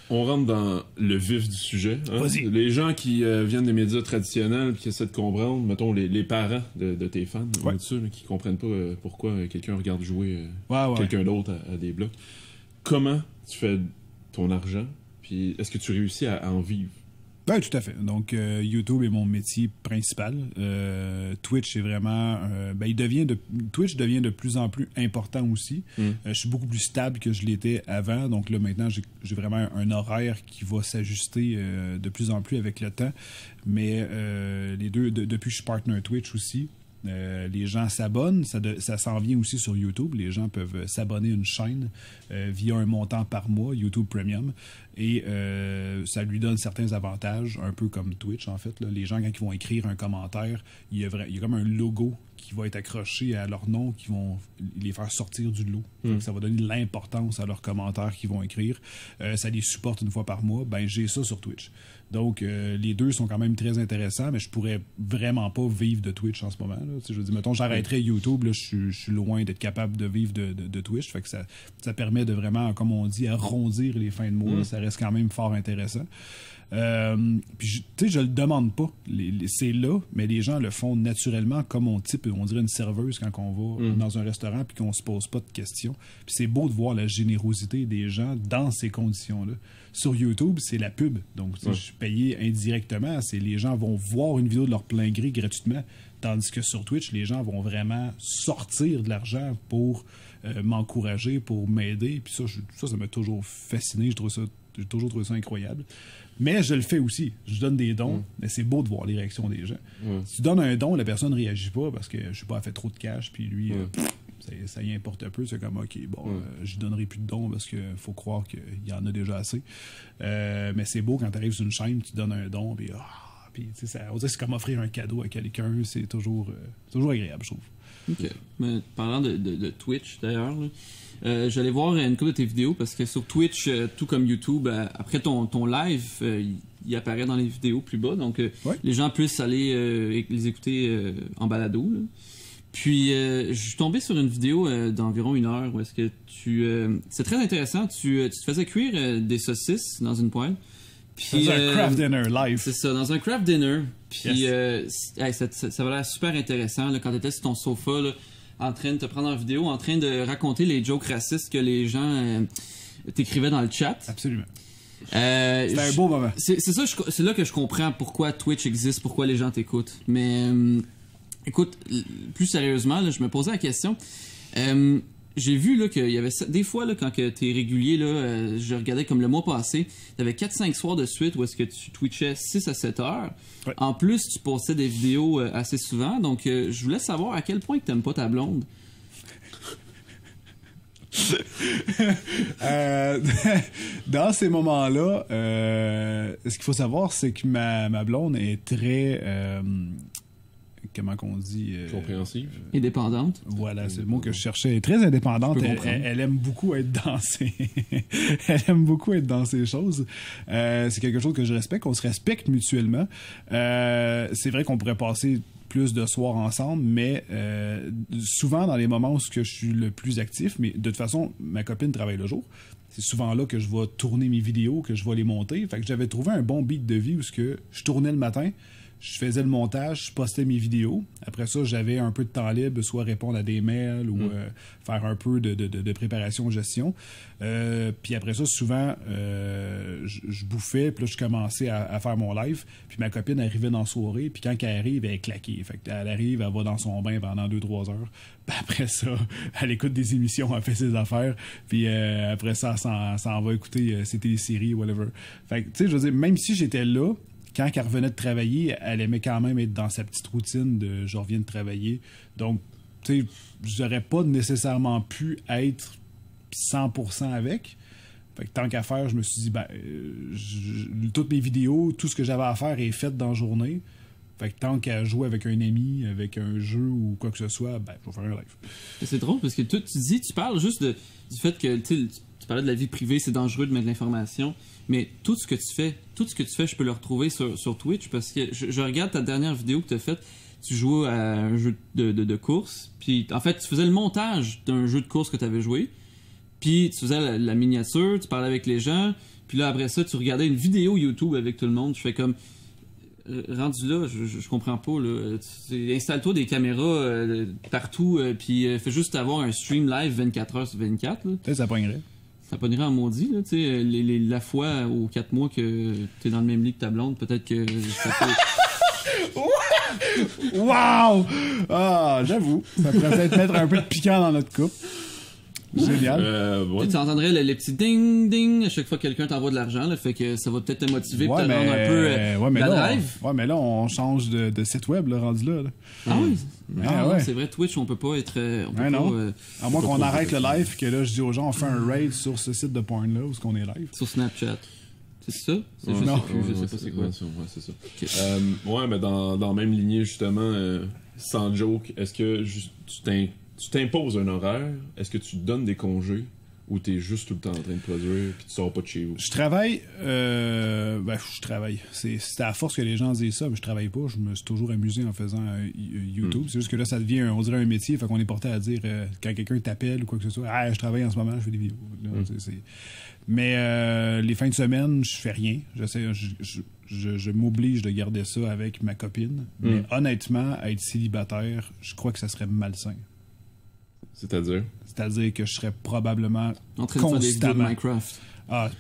On rentre dans le vif du sujet. Hein? Vas-y. Les gens qui viennent des médias traditionnels qui essaient de comprendre, mettons les parents de tes fans, Ouais. qui comprennent pas pourquoi quelqu'un regarde jouer Ouais. quelqu'un d'autre à des blocs. Comment tu fais ton argent? Puis est-ce que tu réussis à en vivre? Oui, tout à fait. Donc, YouTube est mon métier principal. Twitch est vraiment... Twitch devient de plus en plus important aussi. Je suis beaucoup plus stable que je l'étais avant. Donc là, maintenant, j'ai vraiment un horaire qui va s'ajuster de plus en plus avec le temps. Mais les deux, depuis que je suis partner Twitch aussi, les gens s'abonnent, ça s'en vient aussi sur YouTube. Les gens peuvent s'abonner à une chaîne via un montant par mois, YouTube Premium, et ça lui donne certains avantages, un peu comme Twitch en fait. Là. Les gens, quand ils vont écrire un commentaire, il y a comme un logo qui va être accroché à leur nom, qui vont les faire sortir du lot. Donc, ça va donner de l'importance à leurs commentaires qu'ils vont écrire. Ça les supporte une fois par mois. Ben, j'ai ça sur Twitch. Donc, les deux sont quand même très intéressants, mais je pourrais vraiment pas vivre de Twitch en ce moment. Là. Je veux dire, mettons, j'arrêterais YouTube, là, je suis loin d'être capable de vivre de Twitch. Fait que ça permet de vraiment, comme on dit, arrondir les fins de mois. Ça reste quand même fort intéressant. Puis, tu sais, je le demande pas. C'est là, mais les gens le font naturellement, comme on dirait une serveuse quand on va dans un restaurant puis qu'on se pose pas de questions. Puis c'est beau de voir la générosité des gens dans ces conditions-là. Sur YouTube, c'est la pub. Donc, je suis payé indirectement. Les gens vont voir une vidéo de leur plein gré gratuitement. Tandis que sur Twitch, les gens vont vraiment sortir de l'argent pour m'encourager, pour m'aider. Puis ça m'a toujours fasciné. J'ai toujours trouvé ça incroyable. Mais je le fais aussi. Je donne des dons, mais c'est beau de voir les réactions des gens. Si tu donnes un don, la personne ne réagit pas parce que je sais pas, elle fait trop de cash, puis lui, ça y importe un peu. C'est comme, OK, bon, je donnerai plus de dons parce qu'il faut croire qu'il y en a déjà assez. Mais c'est beau quand tu arrives sur une chaîne, tu donnes un don, puis on dirait que c'est comme offrir un cadeau à quelqu'un. C'est toujours agréable, je trouve. OK. Mais parlant de Twitch, d'ailleurs, j'allais voir une couple de tes vidéos parce que sur Twitch, tout comme YouTube, après ton live, il apparaît dans les vidéos plus bas. Donc, les gens puissent aller les écouter en balado. Là. Puis, je suis tombé sur une vidéo d'environ 1 heure où est-ce que c'est très intéressant. Tu te faisais cuire des saucisses dans une poêle. Puis, un craft dinner live. C'est ça, dans un craft dinner. Puis ça va l'air super intéressant là, quand tu étais sur ton sofa là, en train de te prendre en vidéo, en train de raconter les jokes racistes que les gens t'écrivaient dans le chat. Absolument. C'était un beau moment. C'est ça, c'est là que je comprends pourquoi Twitch existe, pourquoi les gens t'écoutent. Mais écoute, plus sérieusement, là, je me posais la question. J'ai vu là, qu'il y avait des fois là, quand tu es régulier, là, je regardais comme le mois passé, tu avais 4-5 soirs de suite où est-ce que tu twitchais 6 à 7 heures. Ouais. En plus, tu postais des vidéos assez souvent. Donc, je voulais savoir à quel point tu n'aimes pas ta blonde. Dans ces moments-là, ce qu'il faut savoir, c'est que ma blonde est très... comment qu'on dit... compréhensive. Indépendante. Voilà, c'est le mot que je cherchais. Elle est très indépendante. Elle aime beaucoup être dans ses... elle aime beaucoup être dans ces choses. C'est quelque chose que je respecte. On se respecte mutuellement. C'est vrai qu'on pourrait passer plus de soirs ensemble, mais souvent dans les moments où je suis le plus actif, mais de toute façon, ma copine travaille le jour. C'est souvent là que je vais tourner mes vidéos, que je vais les monter. Fait que j'avais trouvé un bon beat de vie où je tournais le matin, je faisais le montage, je postais mes vidéos. Après ça, j'avais un peu de temps libre, soit répondre à des mails ou faire un peu de préparation, gestion. Puis après ça, souvent, je bouffais, puis là, je commençais à faire mon live. Puis ma copine arrivait dans la soirée, puis quand elle arrive, elle est claquée. Fait qu'elle arrive, elle va dans son bain pendant 2-3 heures. Puis après ça, elle écoute des émissions, elle fait ses affaires. Puis après ça, elle s'en va écouter ses téléséries, whatever. Fait que, tu sais, je veux dire, même si j'étais là, quand elle revenait de travailler, elle aimait quand même être dans sa petite routine de « je reviens de travailler ». Donc, tu sais, j'aurais pas nécessairement pu être 100% avec. Fait que tant qu'à faire, je me suis dit, toutes mes vidéos, tout ce que j'avais à faire est fait dans la journée. Fait que tant qu'à jouer avec un ami, avec un jeu ou quoi que ce soit, je vais faire un live. C'est drôle parce que tu parles juste du fait que tu parlais de la vie privée, c'est dangereux de mettre de l'information. Mais tout ce que tu fais, je peux le retrouver sur Twitch parce que je regarde ta dernière vidéo que tu as faite. Tu jouais à un jeu de course. Puis en fait, tu faisais le montage d'un jeu de course que tu avais joué. Puis tu faisais la miniature, tu parlais avec les gens. Puis là, après ça, tu regardais une vidéo YouTube avec tout le monde. Je fais comme. Rendu là, je comprends pas. Là. Installe-toi des caméras partout. Puis fais juste avoir un stream live 24h sur 24. Là. Peut-être ça pognerait. Ça pognerait en maudit, là, tu sais, la fois aux 4 mois que t'es dans le même lit que ta blonde, peut-être que ça peut... Wow! Ah, j'avoue, ça pourrait peut-être mettre un peu de piquant dans notre couple. Génial. Ouais. Tu entendrais les petits ding-ding à chaque fois que quelqu'un t'envoie de l'argent, là, fait que ça va peut-être te motiver, te rendre un peu la drive. Mais là, on change de site web, là, rendu là. Ah oui? Ouais. C'est vrai, Twitch, on peut pas être... à moins qu'on arrête le live, que là, je dis aux gens, on fait un raid sur ce site de porn-là, où est-ce qu'on est live. Sur Snapchat. C'est ça? Non. Je sais pas c'est quoi. Ouais, c'est ça. Okay. Mais dans la même lignée, justement, sans joke, est-ce que tu t'imposes un horaire? Est-ce que tu donnes des congés? Ou t'es juste tout le temps en train de produire puis tu sors pas de chez vous? Je travaille. Je travaille. C'est à force que les gens disent ça, mais je travaille pas. Je me suis toujours amusé en faisant YouTube. C'est juste que là, ça devient, on dirait, un métier. Fait qu'on est porté à dire, quand quelqu'un t'appelle ou quoi que ce soit, je travaille en ce moment, je fais des vidéos. Là, Mais les fins de semaine, je fais rien. Je m'oblige de garder ça avec ma copine. Mais honnêtement, être célibataire, je crois que ça serait malsain. C'est-à-dire que je serais probablement en train de faire des vidéos de Minecraft.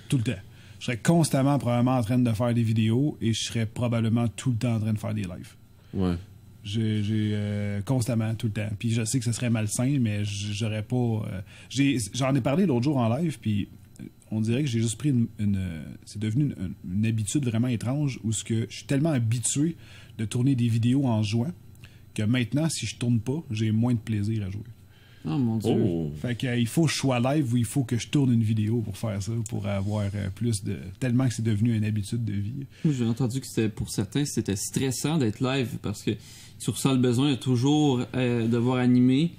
Tout le temps. Je serais constamment probablement en train de faire des vidéos et je serais probablement tout le temps en train de faire des lives. Ouais. Constamment, tout le temps. Puis je sais que ce serait malsain, mais j'aurais pas... J'en ai parlé l'autre jour en live, puis on dirait que j'ai juste pris c'est devenu une habitude vraiment étrange où je suis tellement habitué de tourner des vidéos en jouant que maintenant, si je tourne pas, j'ai moins de plaisir à jouer. Oh mon Dieu. Fait qu'il faut que je sois live ou il faut que je tourne une vidéo pour faire ça, pour avoir plus de... Tellement que c'est devenu une habitude de vie. J'ai entendu que pour certains, c'était stressant d'être live parce que tu ressens le besoin de toujours devoir animer.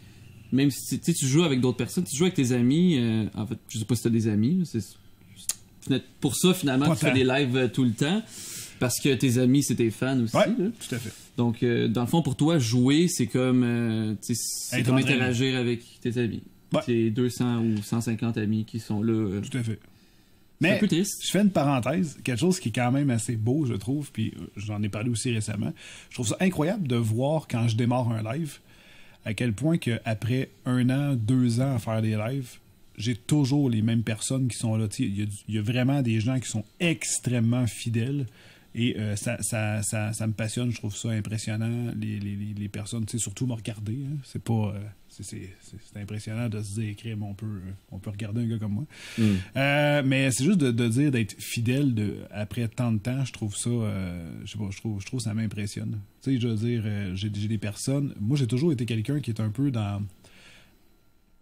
Même si tu joues avec d'autres personnes, tu joues avec tes amis. En fait, je sais pas si tu as des amis. C'est pour ça, finalement, tu fais des lives tout le temps. Parce que tes amis, c'est tes fans aussi. Ouais, là. tout à fait. Donc, dans le fond, pour toi, jouer, c'est comme, c'est comme interagir avec tes amis. Ouais. Tes 200 ou 150 amis qui sont là. Tout à fait. Mais Mais un peu triste. Je fais une parenthèse, quelque chose qui est quand même assez beau, je trouve, puis j'en ai parlé aussi récemment. Je trouve ça incroyable de voir quand je démarre un live, à quel point qu'après 1 an, 2 ans à faire des lives, j'ai toujours les mêmes personnes qui sont là. Il y a vraiment des gens qui sont extrêmement fidèles. Et ça me passionne, je trouve ça impressionnant. Les personnes, surtout me regarder. Hein, c'est pas. C'est impressionnant de se dire, crème, on peut regarder un gars comme moi. Mais c'est juste de dire d'être fidèle après tant de temps, je trouve ça. Je sais pas, je trouve ça m'impressionne. Tu sais, je veux dire, j'ai des personnes. Moi, j'ai toujours été quelqu'un qui est un peu dans.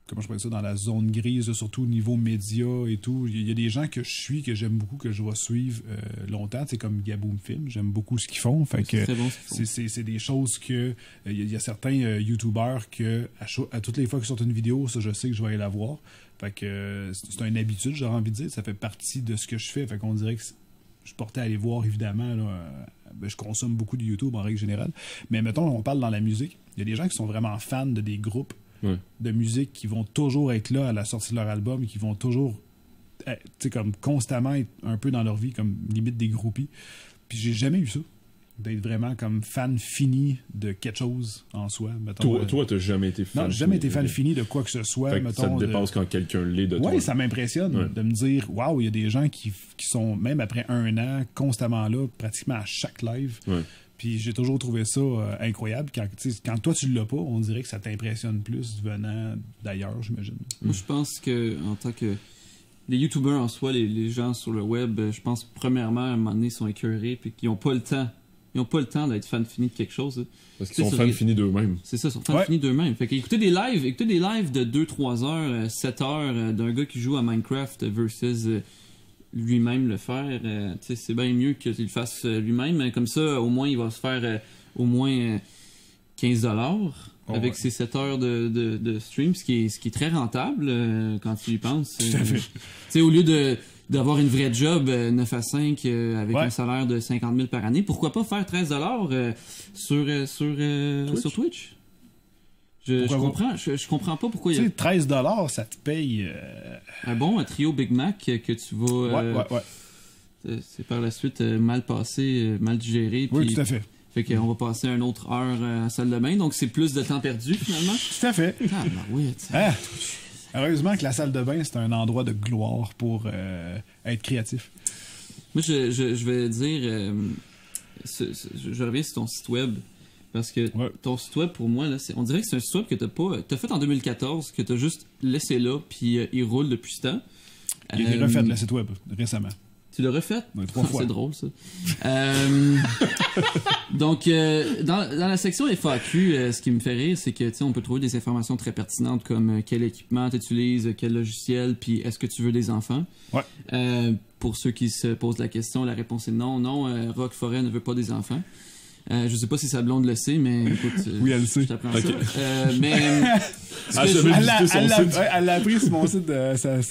Comment je pourrais dire ça, dans la zone grise, là, surtout au niveau média et tout. Il y a des gens que j'aime beaucoup, que je vais suivre longtemps. C'est comme Gaboom Film, j'aime beaucoup ce qu'ils font. Fait que très bon, c'est des choses que... Il y a certains YouTubers que, à toutes les fois qu'ils sortent une vidéo, ça, je sais que je vais aller la voir. Fait que c'est une habitude, j'aurais envie de dire. Ça fait partie de ce que je fais. Fait qu'on dirait que je suis porté à aller voir, évidemment. Là, je consomme beaucoup de YouTube en règle générale. Mais mettons, on parle dans la musique. Il y a des gens qui sont vraiment fans de des groupes de musique qui vont toujours être là à la sortie de leur album et qui vont toujours comme constamment être un peu dans leur vie comme limite des groupies. Puis j'ai jamais eu ça. d'être vraiment comme fan fini de quelque chose en soi. Mettons, Toi, t'as jamais été fan. Non, j'ai jamais été fan Ok. fini de quoi que ce soit. Fait que Mettons, ça te dépasse quand quelqu'un l'est de toi. Oui, ça m'impressionne Ouais. de me dire, waouh, il y a des gens qui sont, même après 1 an, constamment là, pratiquement à chaque live. Ouais. Puis j'ai toujours trouvé ça incroyable. Quand toi, tu l'as pas, on dirait que ça t'impressionne plus venant d'ailleurs, j'imagine. Moi, je pense que en tant que les YouTubers en soi, les gens sur le web, je pense premièrement à un moment donné ils sont écœurés puis qu'ils n'ont pas le temps. Ils n'ont pas le temps d'être fan fini de quelque chose. Là. Parce qu'ils sont C'est fans ça. finis d'eux-mêmes. C'est ça, ils sont fans Ouais. finis d'eux-mêmes. Fait qu'écouter des lives de 2-3 heures, 7 heures d'un gars qui joue à Minecraft versus lui-même le faire, tu sais, c'est bien mieux qu'il le fasse lui-même. Comme ça, au moins, il va se faire au moins $15 Oh, avec ouais. ses 7 heures de stream, ce qui est très rentable quand tu y penses. Tout à fait. Tu sais, au lieu d'avoir une vraie job 9 à 5 avec Ouais. un salaire de 50 000 par année, pourquoi pas faire $13 sur Twitch? Je comprends pas pourquoi il Tu y a sais, 13$, ça te paye. un bon trio Big Mac que tu vas... C'est par la suite mal passé, mal digéré. Oui, puis- tout à fait. Fait qu'on va passer une autre heure à la salle de bain, donc c'est plus de temps perdu finalement. Tout à fait. Ah, bah oui, Ah, heureusement que la salle de bain, c'est un endroit de gloire pour être créatif. Moi, je vais dire, je reviens sur ton site web. Parce que Ouais. ton site web, pour moi, là, on dirait que c'est un site web que t'as fait en 2014, que t'as juste laissé là, puis il roule depuis ce temps. Il a été refait le site web récemment. Tu l'as refait? Ouais, 3 fois. C'est drôle, ça. Donc, dans la section FAQ, ce qui me fait rire, c'est que, tu sais, on peut trouver des informations très pertinentes comme quel équipement tu utilises, quel logiciel, puis est-ce que tu veux des enfants? Ouais. Pour ceux qui se posent la question, la réponse est non. Non, Rock Forêt ne veut pas des enfants. Je sais pas si sa blonde le sait, mais écoute, Oui, elle le sait. je t'apprends Ok. ça. Mais ce Ah, que je- j'avais Elle l'a visité son elle l'a- site. ouais, elle l'a appris sur mon site,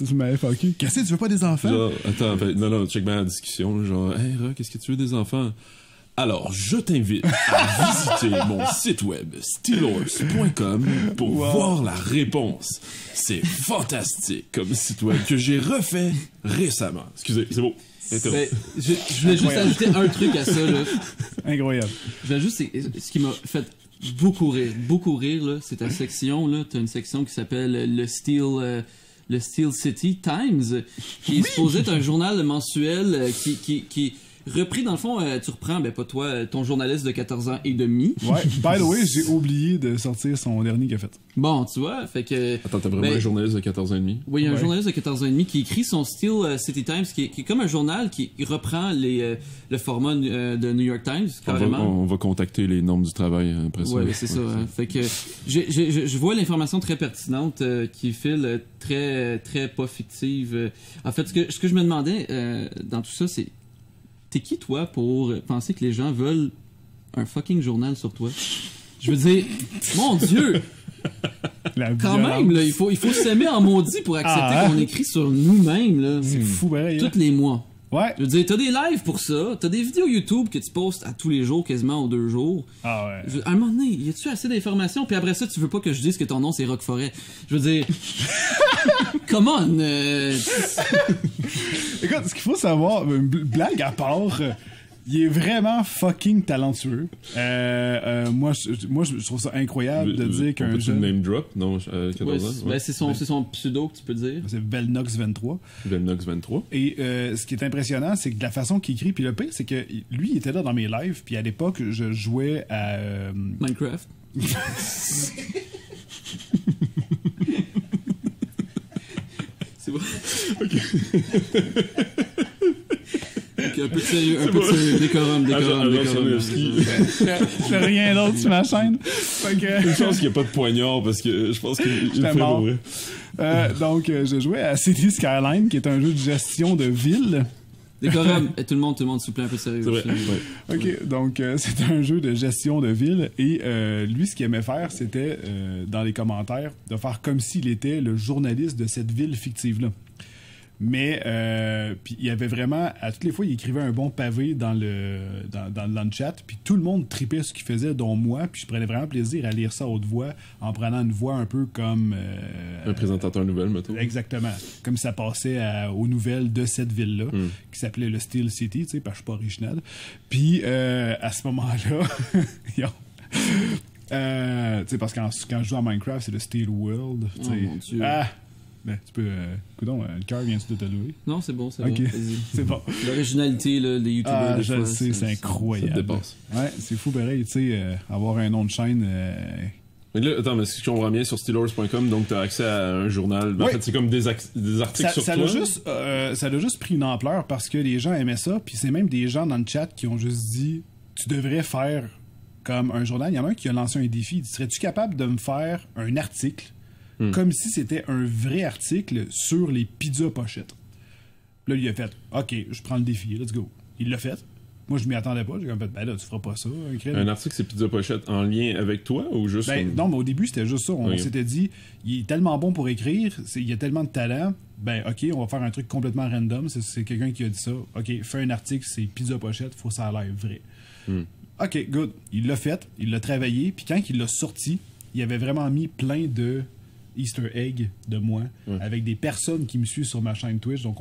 sur ma FAQ. Qu'est-ce que tu veux pas des enfants? Genre, attends, non, check bien la discussion. là, Genre, hey, Rock, qu'est-ce que tu veux des enfants? Alors, je t'invite à visiter mon site web steelhorse.com pour Wow. voir la réponse. C'est fantastique comme site web que j'ai refait récemment. Excusez, c'est beau. Interrompt. ben, je voulais juste Incroyable. ajouter un truc à ça, là. Incroyable. Je voulais juste, ce qui m'a fait beaucoup rire, là, c'est ta section, là. T'as une section qui s'appelle le Steel City Times, qui est supposé être un journal mensuel qui repris, dans le fond, tu reprends, ben pas toi, ton journaliste de 14 ans et demi. Ouais. By the way, j'ai oublié de sortir son dernier qu'il a fait. Bon, tu vois, fait que... Attends, t'as vraiment Ben, un journaliste de 14 ans et demi? Oui, il y a un Ouais. journaliste de 14 ans et demi qui écrit son Steel City Times, qui est comme un journal qui reprend le format de New York Times, carrément. On va contacter les normes du travail après ça. Ouais, ben, c'est ça. Hein. Fait que je vois l'information très pertinente qui file très très pas fictive. En fait, ce que je me demandais dans tout ça, c'est t'es qui toi pour penser que les gens veulent un fucking journal sur toi? Je veux dire, mon Dieu, La quand violence. même, là, il faut s'aimer en maudit pour accepter Ah, hein? qu'on écrit sur nous-mêmes là, C'est fou, pareil. hein? tous les mois. Ouais. Je veux dire, t'as des lives pour ça, t'as des vidéos YouTube que tu postes à tous les jours, quasiment aux 2 jours. Ah ouais. À un moment donné, y a-tu assez d'informations? Puis après ça, tu veux pas que je dise que ton nom c'est Rock Forêt. Je veux dire, come on! Écoute, ce qu'il faut savoir, blague à part, il est vraiment fucking talentueux. Moi, je trouve ça incroyable de dire On qu'un peut-tu jeune... name drop? Non, 14 Ouais, ans. ben, c'est son pseudo que tu peux dire. C'est Velnox 23. Velnox 23. Et ce qui est impressionnant, c'est que de la façon qu'il écrit, puis le pire, c'est que lui, il était là dans mes lives, puis à l'époque, je jouais à... Minecraft. C'est bon. Ok, un peu de sérieux, décorum. J'ai rien d'autre sur ma chaîne. Fait que- Une chance qu'il n'y a pas de poignard parce que je pense qu'il J'étais fait mort. mourir. Donc, je jouais à City Skyline, qui est un jeu de gestion de ville. Décorum. Et tout le monde, s'il vous plaît, un peu de sérieux. C'est vrai. Ouais. OK, donc c'est un jeu de gestion de ville et lui, ce qu'il aimait faire, c'était, dans les commentaires, de faire comme s'il était le journaliste de cette ville fictive-là. Mais puis il y avait vraiment, à toutes les fois, il écrivait un bon pavé dans le chat, puis tout le monde tripait ce qu'il faisait, dont moi, puis je prenais vraiment plaisir à lire ça à haute voix, en prenant une voix un peu comme... un présentateur nouvelle, mettons. Exactement. Comme ça passait aux nouvelles de cette ville-là, qui s'appelait le Steel City, tu sais, parce que je suis pas original. Puis à ce moment-là, tu sais, parce que quand je joue à Minecraft, c'est le Steel World. Oh mon Dieu. Ben, tu peux. Coudonc, le cœur vient-tu de te louer? Non, c'est bon, c'est Ok. bon. Vas-y. C'est bon. L'originalité là, des youtubeurs. Je le sais, c'est incroyable. Ça te dépasse. Ouais, c'est fou, pareil, tu sais, avoir un nom de chaîne. Mais là, attends, mais si je comprends bien, sur steelhorse.com, donc tu as accès à un journal. En Oui. fait, c'est comme des articles sur Ça toi. a juste pris une ampleur parce que les gens aimaient ça, puis c'est même des gens dans le chat qui ont juste dit tu devrais faire comme un journal. Il y en a un qui a lancé un défi. Il dit serais-tu capable de me faire un article comme si c'était un vrai article sur les pizzas pochettes? Là, il a fait OK, je prends le défi, let's go. Il l'a fait. Moi, je m'y attendais pas. J'ai comme fait ben là, tu feras pas ça. Un article, c'est Pizza Pochette en lien avec toi ou juste. Non, mais au début, c'était juste ça. On s'était dit, il est tellement bon pour écrire, il a tellement de talent, ben OK, on va faire un truc complètement random. C'est quelqu'un qui a dit ça. OK, fais un article, c'est Pizza Pochette, faut que ça a l'air vrai. OK, good. Il l'a fait, il l'a travaillé, puis quand il l'a sorti, il avait vraiment mis plein de Easter egg de moi avec des personnes qui me suivent sur ma chaîne Twitch. Donc,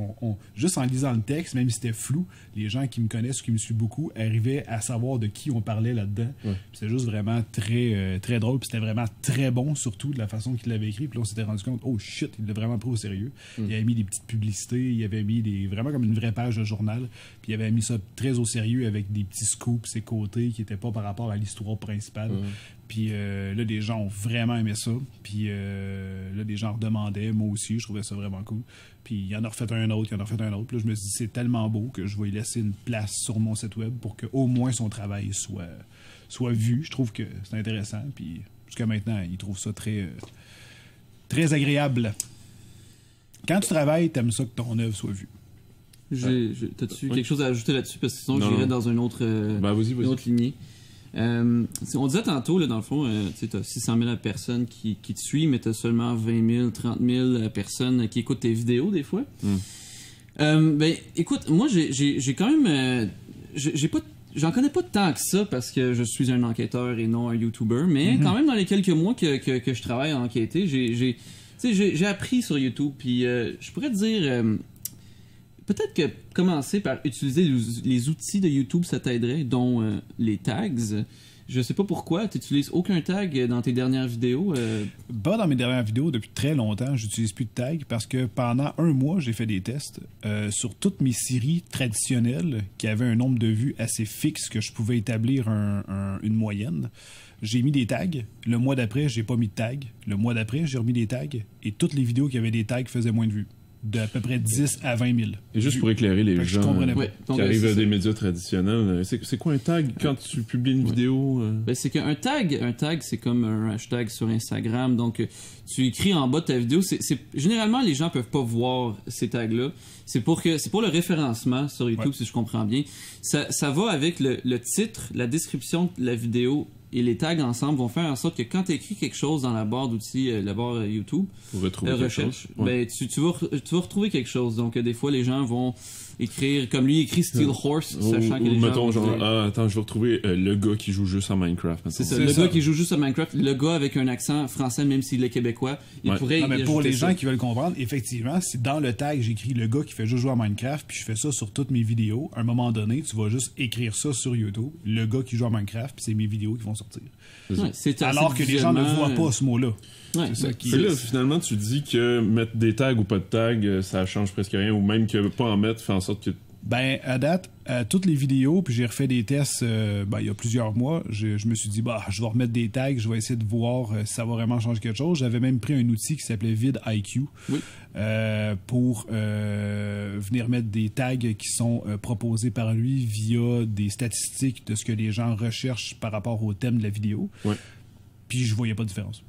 juste en lisant le texte, même si c'était flou, les gens qui me connaissent, qui me suivent beaucoup, arrivaient à savoir de qui on parlait là-dedans. C'était juste vraiment très, très drôle. Puis c'était vraiment très bon, surtout de la façon qu'il l'avait écrit. Puis là, on s'était rendu compte, oh shit, il l'a vraiment pris au sérieux. Il avait mis des petites publicités, il avait mis vraiment comme une vraie page de journal. Puis il avait mis ça très au sérieux avec des petits scoops, ses côtés, qui n'étaient pas par rapport à l'histoire principale. Puis là, des gens ont vraiment aimé ça. Puis là, des gens redemandaient. Moi aussi, je trouvais ça vraiment cool. Puis il y en a refait un autre, il y en a refait un autre. Puis là, je me suis dit, c'est tellement beau que je vais lui laisser une place sur mon site web pour qu'au moins son travail soit vu. Je trouve que c'est intéressant. Puis jusqu'à maintenant, il trouve ça très, très agréable. Quand tu travailles, t'aimes ça que ton œuvre soit vue. T'as-tu quelque chose à ajouter là-dessus? Parce que sinon, j'irais dans une autre, vas-y. une autre lignée. On disait tantôt, là, dans le fond, tu as 600 000 personnes qui te suivent, mais tu as seulement 20 000, 30 000 personnes qui écoutent tes vidéos des fois. Ben, écoute, moi, j'ai quand même... J'en connais pas tant que ça parce que je suis un enquêteur et non un YouTuber, mais quand même, dans les quelques mois que je travaille à enquêter, j'ai appris sur YouTube, puis je pourrais te dire... peut-être que commencer par utiliser les outils de YouTube, ça t'aiderait, dont les tags. Je sais pas pourquoi, tu n'utilises aucun tag dans tes dernières vidéos. Pas dans mes dernières vidéos, depuis très longtemps, j'utilise plus de tag parce que pendant un mois, j'ai fait des tests sur toutes mes séries traditionnelles qui avaient un nombre de vues assez fixe que je pouvais établir une moyenne. J'ai mis des tags. Le mois d'après, j'ai pas mis de tag. Le mois d'après, j'ai remis des tags. Et toutes les vidéos qui avaient des tags faisaient moins de vues. De à peu près 10 à 20 000. Et juste pour éclairer les gens qui arrivent à des médias traditionnels, c'est quoi un tag quand tu publies une vidéo? Ben, c'est qu'un tag, c'est comme un hashtag sur Instagram. Donc, tu écris en bas de ta vidéo. Généralement, les gens peuvent pas voir ces tags-là. C'est pour le référencement sur YouTube, si je comprends bien. Ça va avec le titre, la description de la vidéo et les tags ensemble vont faire en sorte que quand tu écris quelque chose dans la barre d'outils, la barre YouTube, recherche, ben, tu vas retrouver quelque chose. Donc, des fois, les gens vont écrire, comme lui écrit Steel Horse, sachant que les mettons, gens... attends, je vais retrouver le gars qui joue juste à Minecraft. C'est ça, le gars qui joue juste à Minecraft, le gars avec un accent français, même s'il est québécois, il pourrait... Non, mais pour les gens qui veulent comprendre, effectivement, si dans le tag, j'écris le gars qui fait juste jouer à Minecraft, puis je fais ça sur toutes mes vidéos, à un moment donné, tu vas juste écrire ça sur YouTube, le gars qui joue à Minecraft, puis c'est mes vidéos qui vont sortir. Alors que les gens ne voient pas ce mot-là. Ouais, c'est ça qui... là, finalement, tu dis que mettre des tags ou pas de tags, ça change presque rien, ou même que pas en mettre fait en sorte que... Ben, à date, toutes les vidéos, puis j'ai refait des tests il y a plusieurs mois, je me suis dit, je vais remettre des tags, je vais essayer de voir si ça va vraiment changer quelque chose. J'avais même pris un outil qui s'appelait vidIQ pour venir mettre des tags qui sont proposés par lui via des statistiques de ce que les gens recherchent par rapport au thème de la vidéo. Puis je voyais pas de différence.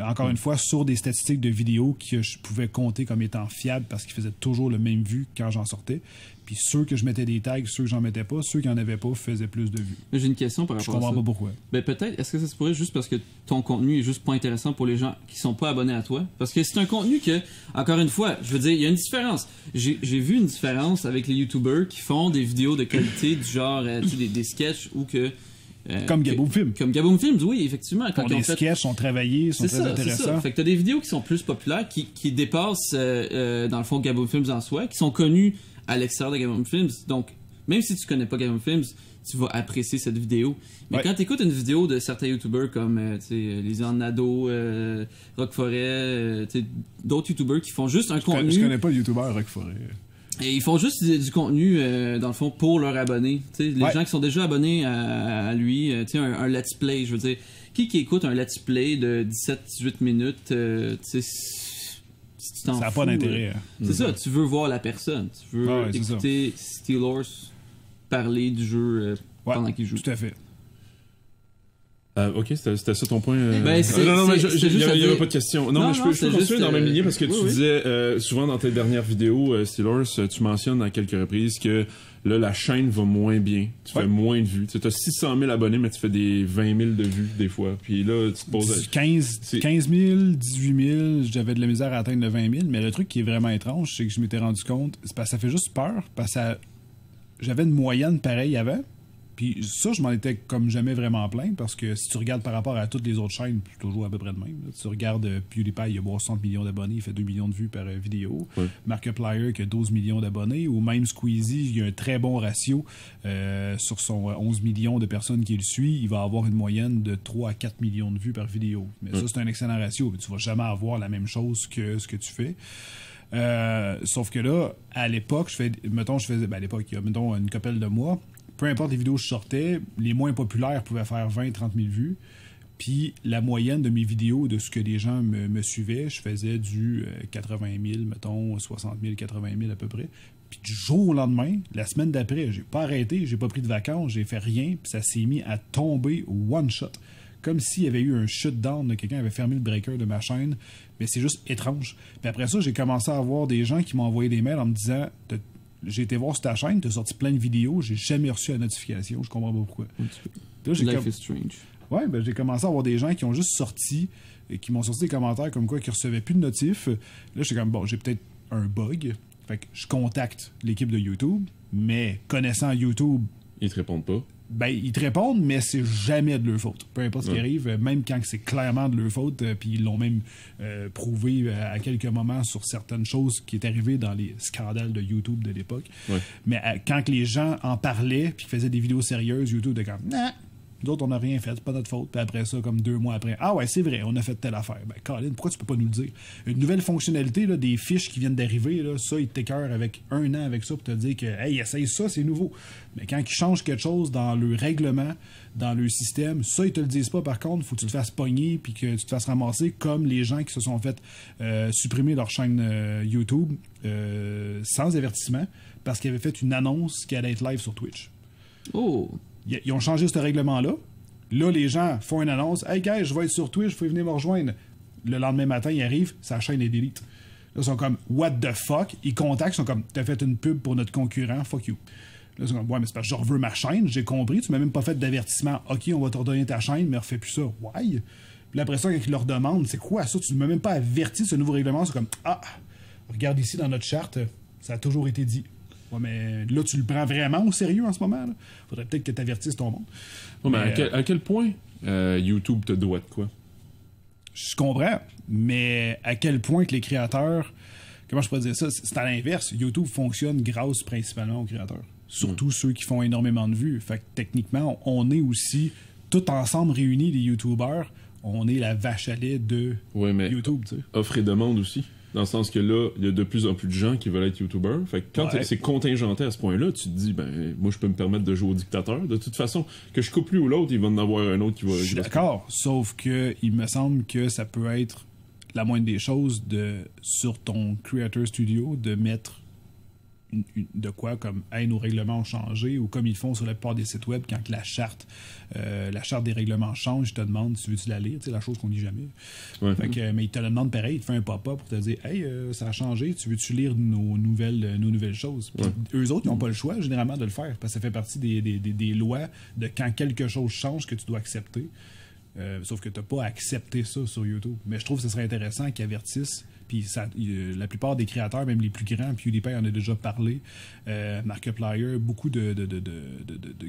encore une fois, sur des statistiques de vidéos que je pouvais compter comme étant fiables parce qu'ils faisaient toujours le même vue quand j'en sortais. Puis ceux que je mettais des tags, ceux que j'en mettais pas, ceux qui en avaient pas faisaient plus de vues. J'ai une question par Je rapport à ça. comprends pas pourquoi. Ben peut-être, est-ce que ça se pourrait juste parce que ton contenu est juste pas intéressant pour les gens qui sont pas abonnés à toi? Parce que c'est un contenu que, encore une fois, je veux dire, il y a une différence. J'ai vu une différence avec les YouTubers qui font des vidéos de qualité du genre, tu sais, des sketchs ou que... Comme Gaboom Films. Comme Gaboom Films, oui, effectivement. Quand les sketchs sont travaillés, sont très intéressants. C'est ça. Fait que t'as des vidéos qui sont plus populaires, qui dépassent, dans le fond, Gaboom Films en soi, qui sont connues à l'extérieur de Gaboom Films. Donc, même si tu connais pas Gaboom Films, tu vas apprécier cette vidéo. Mais quand tu écoutes une vidéo de certains YouTubers comme les Nado, Rock Forêt, d'autres YouTubers qui font juste un contenu... Je connais pas le YouTuber Rock Forêt. Et ils font juste du contenu, dans le fond, pour leurs abonnés. Les gens qui sont déjà abonnés à lui, un let's play, je veux dire. Qui écoute un let's play de 17-18 minutes, si tu t'en fous, ça n'a pas d'intérêt. C'est ça, tu veux voir la personne. Tu veux écouter Steelers parler du jeu pendant qu'il joue. Tout à fait. Ok, c'était ça ton point. Non, mais il n'y avait pas de question. Non, mais je peux continuer dans la même lignée parce que tu disais souvent dans tes dernières vidéos, Steelers, tu mentionnes à quelques reprises que là, la chaîne va moins bien. Tu fais moins de vues. Tu as 600 000 abonnés, mais tu fais des 20 000 de vues des fois. Puis là, tu te poses... 15 000, 18 000, j'avais de la misère à atteindre le 20 000. Mais le truc qui est vraiment étrange, c'est que je m'étais rendu compte, c'est parce que ça fait juste peur, parce que j'avais une moyenne pareille avant. Puis ça, je m'en étais comme jamais vraiment plaint parce que si tu regardes par rapport à toutes les autres chaînes, c'est toujours à peu près de même. Là. Tu regardes PewDiePie, il a 60 millions d'abonnés, il fait 2 millions de vues par vidéo. Ouais. Markiplier qui a 12 millions d'abonnés, ou même Squeezie, il a un très bon ratio sur son 11 millions de personnes qui le suivent. Il va avoir une moyenne de 3 à 4 millions de vues par vidéo. Mais ça, c'est un excellent ratio. Tu vas jamais avoir la même chose que ce que tu fais. Sauf que là, à l'époque, à l'époque, il y a mettons une couple de mois, peu importe les vidéos que je sortais, les moins populaires pouvaient faire 20-30 000 vues. Puis la moyenne de mes vidéos, de ce que les gens me suivaient, je faisais du 80 000, mettons, 60 000, 80 000 à peu près. Puis du jour au lendemain, la semaine d'après, j'ai pas arrêté, j'ai pas pris de vacances, j'ai fait rien, puis ça s'est mis à tomber one shot. Comme s'il y avait eu un shutdown, quelqu'un avait fermé le breaker de ma chaîne, mais c'est juste étrange. Puis après ça, j'ai commencé à avoir des gens qui m'ont envoyé des mails en me disant... J'ai été voir sur ta chaîne, tu as sorti plein de vidéos, j'ai jamais reçu la notification, je comprends pas pourquoi. Là, Life is strange. Ouais, ben j'ai commencé à avoir des gens qui ont juste sorti, et qui m'ont sorti des commentaires comme quoi qu'ils recevaient plus de notifs. Là, j'étais comme, bon, j'ai peut-être un bug. Fait que je contacte l'équipe de YouTube, mais connaissant YouTube... Ils te répondent pas. Ben, ils te répondent, mais c'est jamais de leur faute. Peu importe ce qui arrive, même quand c'est clairement de leur faute, puis ils l'ont même prouvé à quelques moments sur certaines choses qui est arrivé dans les scandales de YouTube de l'époque. Ouais. Mais quand les gens en parlaient, puis faisaient des vidéos sérieuses, YouTube était comme, nah, nous autres, on n'a rien fait, c'est pas notre faute. Puis après ça, comme 2 mois après, ah ouais, c'est vrai, on a fait telle affaire. Ben, Colin, pourquoi tu peux pas nous le dire? Une nouvelle fonctionnalité, là, des fiches qui viennent d'arriver, là, ça, ils t'écœurent avec 1 an avec ça pour te dire que, hey, essaye ça, c'est nouveau. Mais quand ils changent quelque chose dans le règlement, dans le système, ça, ils te le disent pas, par contre, faut que tu te fasses pogner puis que tu te fasses ramasser comme les gens qui se sont fait supprimer leur chaîne YouTube sans avertissement parce qu'ils avaient fait une annonce qui allait être live sur Twitch. Oh! Ils ont changé ce règlement-là. Là, les gens font une annonce. « Hey, guys, je vais être sur Twitch, vous venir me rejoindre. » Le lendemain matin, ils arrivent, sa chaîne est delete. Là, ils sont comme « What the fuck? » Ils contactent, ils sont comme « T'as fait une pub pour notre concurrent, fuck you. » Là, ils sont comme « Ouais, mais c'est parce que je reveux ma chaîne, j'ai compris, tu m'as même pas fait d'avertissement. Ok, on va te redonner ta chaîne, mais refais plus ça. Why? » Puis après ça, quand ils leur demandent « C'est quoi ça? Tu ne m'as même pas averti de ce nouveau règlement. » C'est comme « Ah, regarde ici dans notre charte, ça a toujours été dit. » Ouais, mais là, tu le prends vraiment au sérieux en ce moment. Là. Faudrait peut-être que tu avertisses ton monde. Ouais, mais à quel point YouTube te doit de quoi? Je comprends, mais à quel point que les créateurs... Comment je peux dire ça? C'est à l'inverse. YouTube fonctionne grâce principalement aux créateurs. Surtout ceux qui font énormément de vues. Fait que techniquement, on est aussi, tout ensemble réunis, les YouTubers, on est la vache à lait de YouTube. Tu sais. Offre et demande aussi. Dans le sens que là, il y a de plus en plus de gens qui veulent être YouTubers. Fait que quand c'est contingenté à ce point-là, tu te dis, ben, moi, je peux me permettre de jouer au dictateur. De toute façon, que je coupe lui ou l'autre, il va en avoir un autre qui va... Je suis d'accord. Sauf que il me semble que ça peut être la moindre des choses sur ton Creator Studio de mettre de quoi comme hey, nos règlements ont changé, ou comme ils font sur la plupart des sites web, quand la charte des règlements change, je te demande si veux-tu la lire, la chose qu'on lit jamais. Ouais. Fait que, mais ils te le demandent pareil, ils te font un pop-up pour te dire hey, ça a changé, tu veux-tu lire nos nouvelles choses. Puis eux autres, ils n'ont pas le choix généralement de le faire, parce que ça fait partie des lois de quand quelque chose change que tu dois accepter. Sauf que tu n'as pas accepté ça sur YouTube. Mais je trouve que ce serait intéressant qu'ils avertissent. Puis la plupart des créateurs, même les plus grands, PewDiePie en a déjà parlé, Markiplier, beaucoup de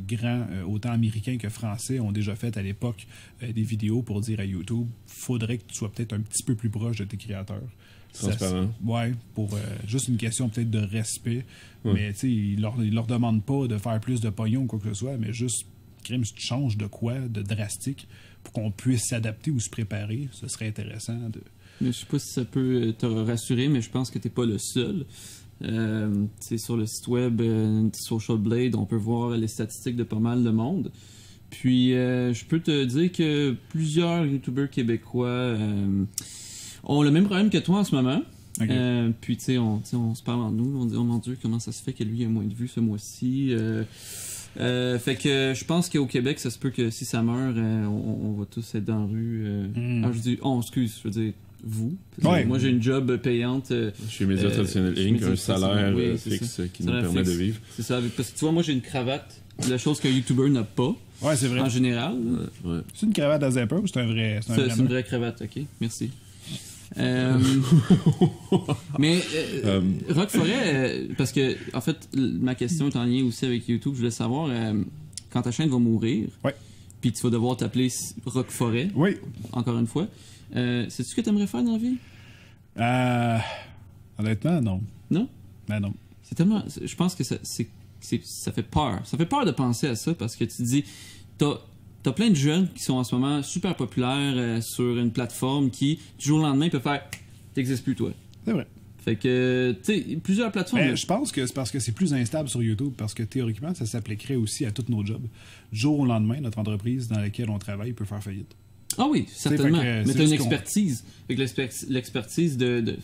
grands, autant américains que français, ont déjà fait à l'époque des vidéos pour dire à YouTube, faudrait que tu sois peut-être un petit peu plus proche de tes créateurs. Transparent. Pour juste une question peut-être de respect. Mais tu sais, ils leur demandent pas de faire plus de pognon ou quoi que ce soit, mais juste, crime, si tu changes de quoi, de drastique, pour qu'on puisse s'adapter ou se préparer, ce serait intéressant de... Je sais pas si ça peut te rassurer, mais je pense que t'es pas le seul. Sur le site web Social Blade, on peut voir les statistiques de pas mal de monde. Puis je peux te dire que plusieurs youtubeurs québécois ont le même problème que toi en ce moment. Okay. Puis tu sais, on se parle entre nous, on dit oh mon Dieu, comment ça se fait que lui a moins de vues ce mois-ci. Fait que je pense qu'au Québec, ça se peut que si ça meurt, on va tous être dans la rue. Alors je dis excuse, je veux dire vous. Ouais. Moi j'ai une job payante. Chez Médias Traditionnels Inc., un salaire fixe qui nous permet de vivre. C'est ça, parce que tu vois, moi j'ai une cravate, la chose qu'un YouTuber n'a pas. Ouais, c'est vrai. En général. Ouais. C'est une cravate à zipper ou c'est un vrai? C'est une vraie cravate, ok, merci. Mais Rock Forêt, parce que en fait ma question est en lien aussi avec YouTube, je voulais savoir quand ta chaîne va mourir, puis tu vas devoir t'appeler Rock Forêt, encore une fois, sais-tu ce que tu aimerais faire dans la vie? Honnêtement, non. Non? Ben non. C'est tellement, je pense que ça fait peur. Ça fait peur de penser à ça parce que tu te dis, t'as plein de jeunes qui sont en ce moment super populaires sur une plateforme qui, du jour au lendemain, peut faire « T'existes plus, toi. » C'est vrai. Fait que, tu sais, plusieurs plateformes... je pense que c'est parce que c'est plus instable sur YouTube, parce que théoriquement, ça s'appliquerait aussi à tous nos jobs. Du jour au lendemain, notre entreprise dans laquelle on travaille peut faire faillite. Ah oui, certainement. Mais t'as une expertise. Fait que l'expertise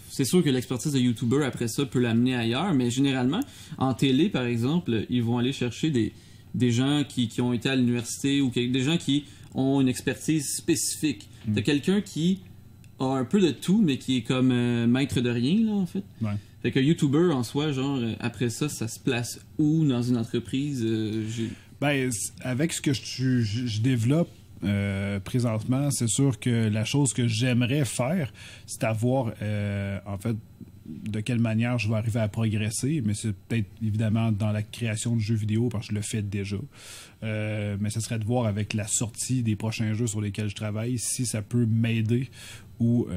c'est sûr que l'expertise de YouTuber, après ça, peut l'amener ailleurs, mais généralement, en télé, par exemple, ils vont aller chercher des gens qui ont été à l'université ou des gens qui ont une expertise spécifique. T'as quelqu'un qui a un peu de tout, mais qui est comme maître de rien, là, en fait. Ouais. Fait que YouTuber, en soi, genre, après ça se place où dans une entreprise? Avec ce que je développe présentement, c'est sûr que la chose que j'aimerais faire, c'est avoir, en fait, de quelle manière je vais arriver à progresser, mais c'est peut-être évidemment dans la création de jeux vidéo parce que je le fais déjà. Mais ce serait de voir avec la sortie des prochains jeux sur lesquels je travaille si ça peut m'aider ou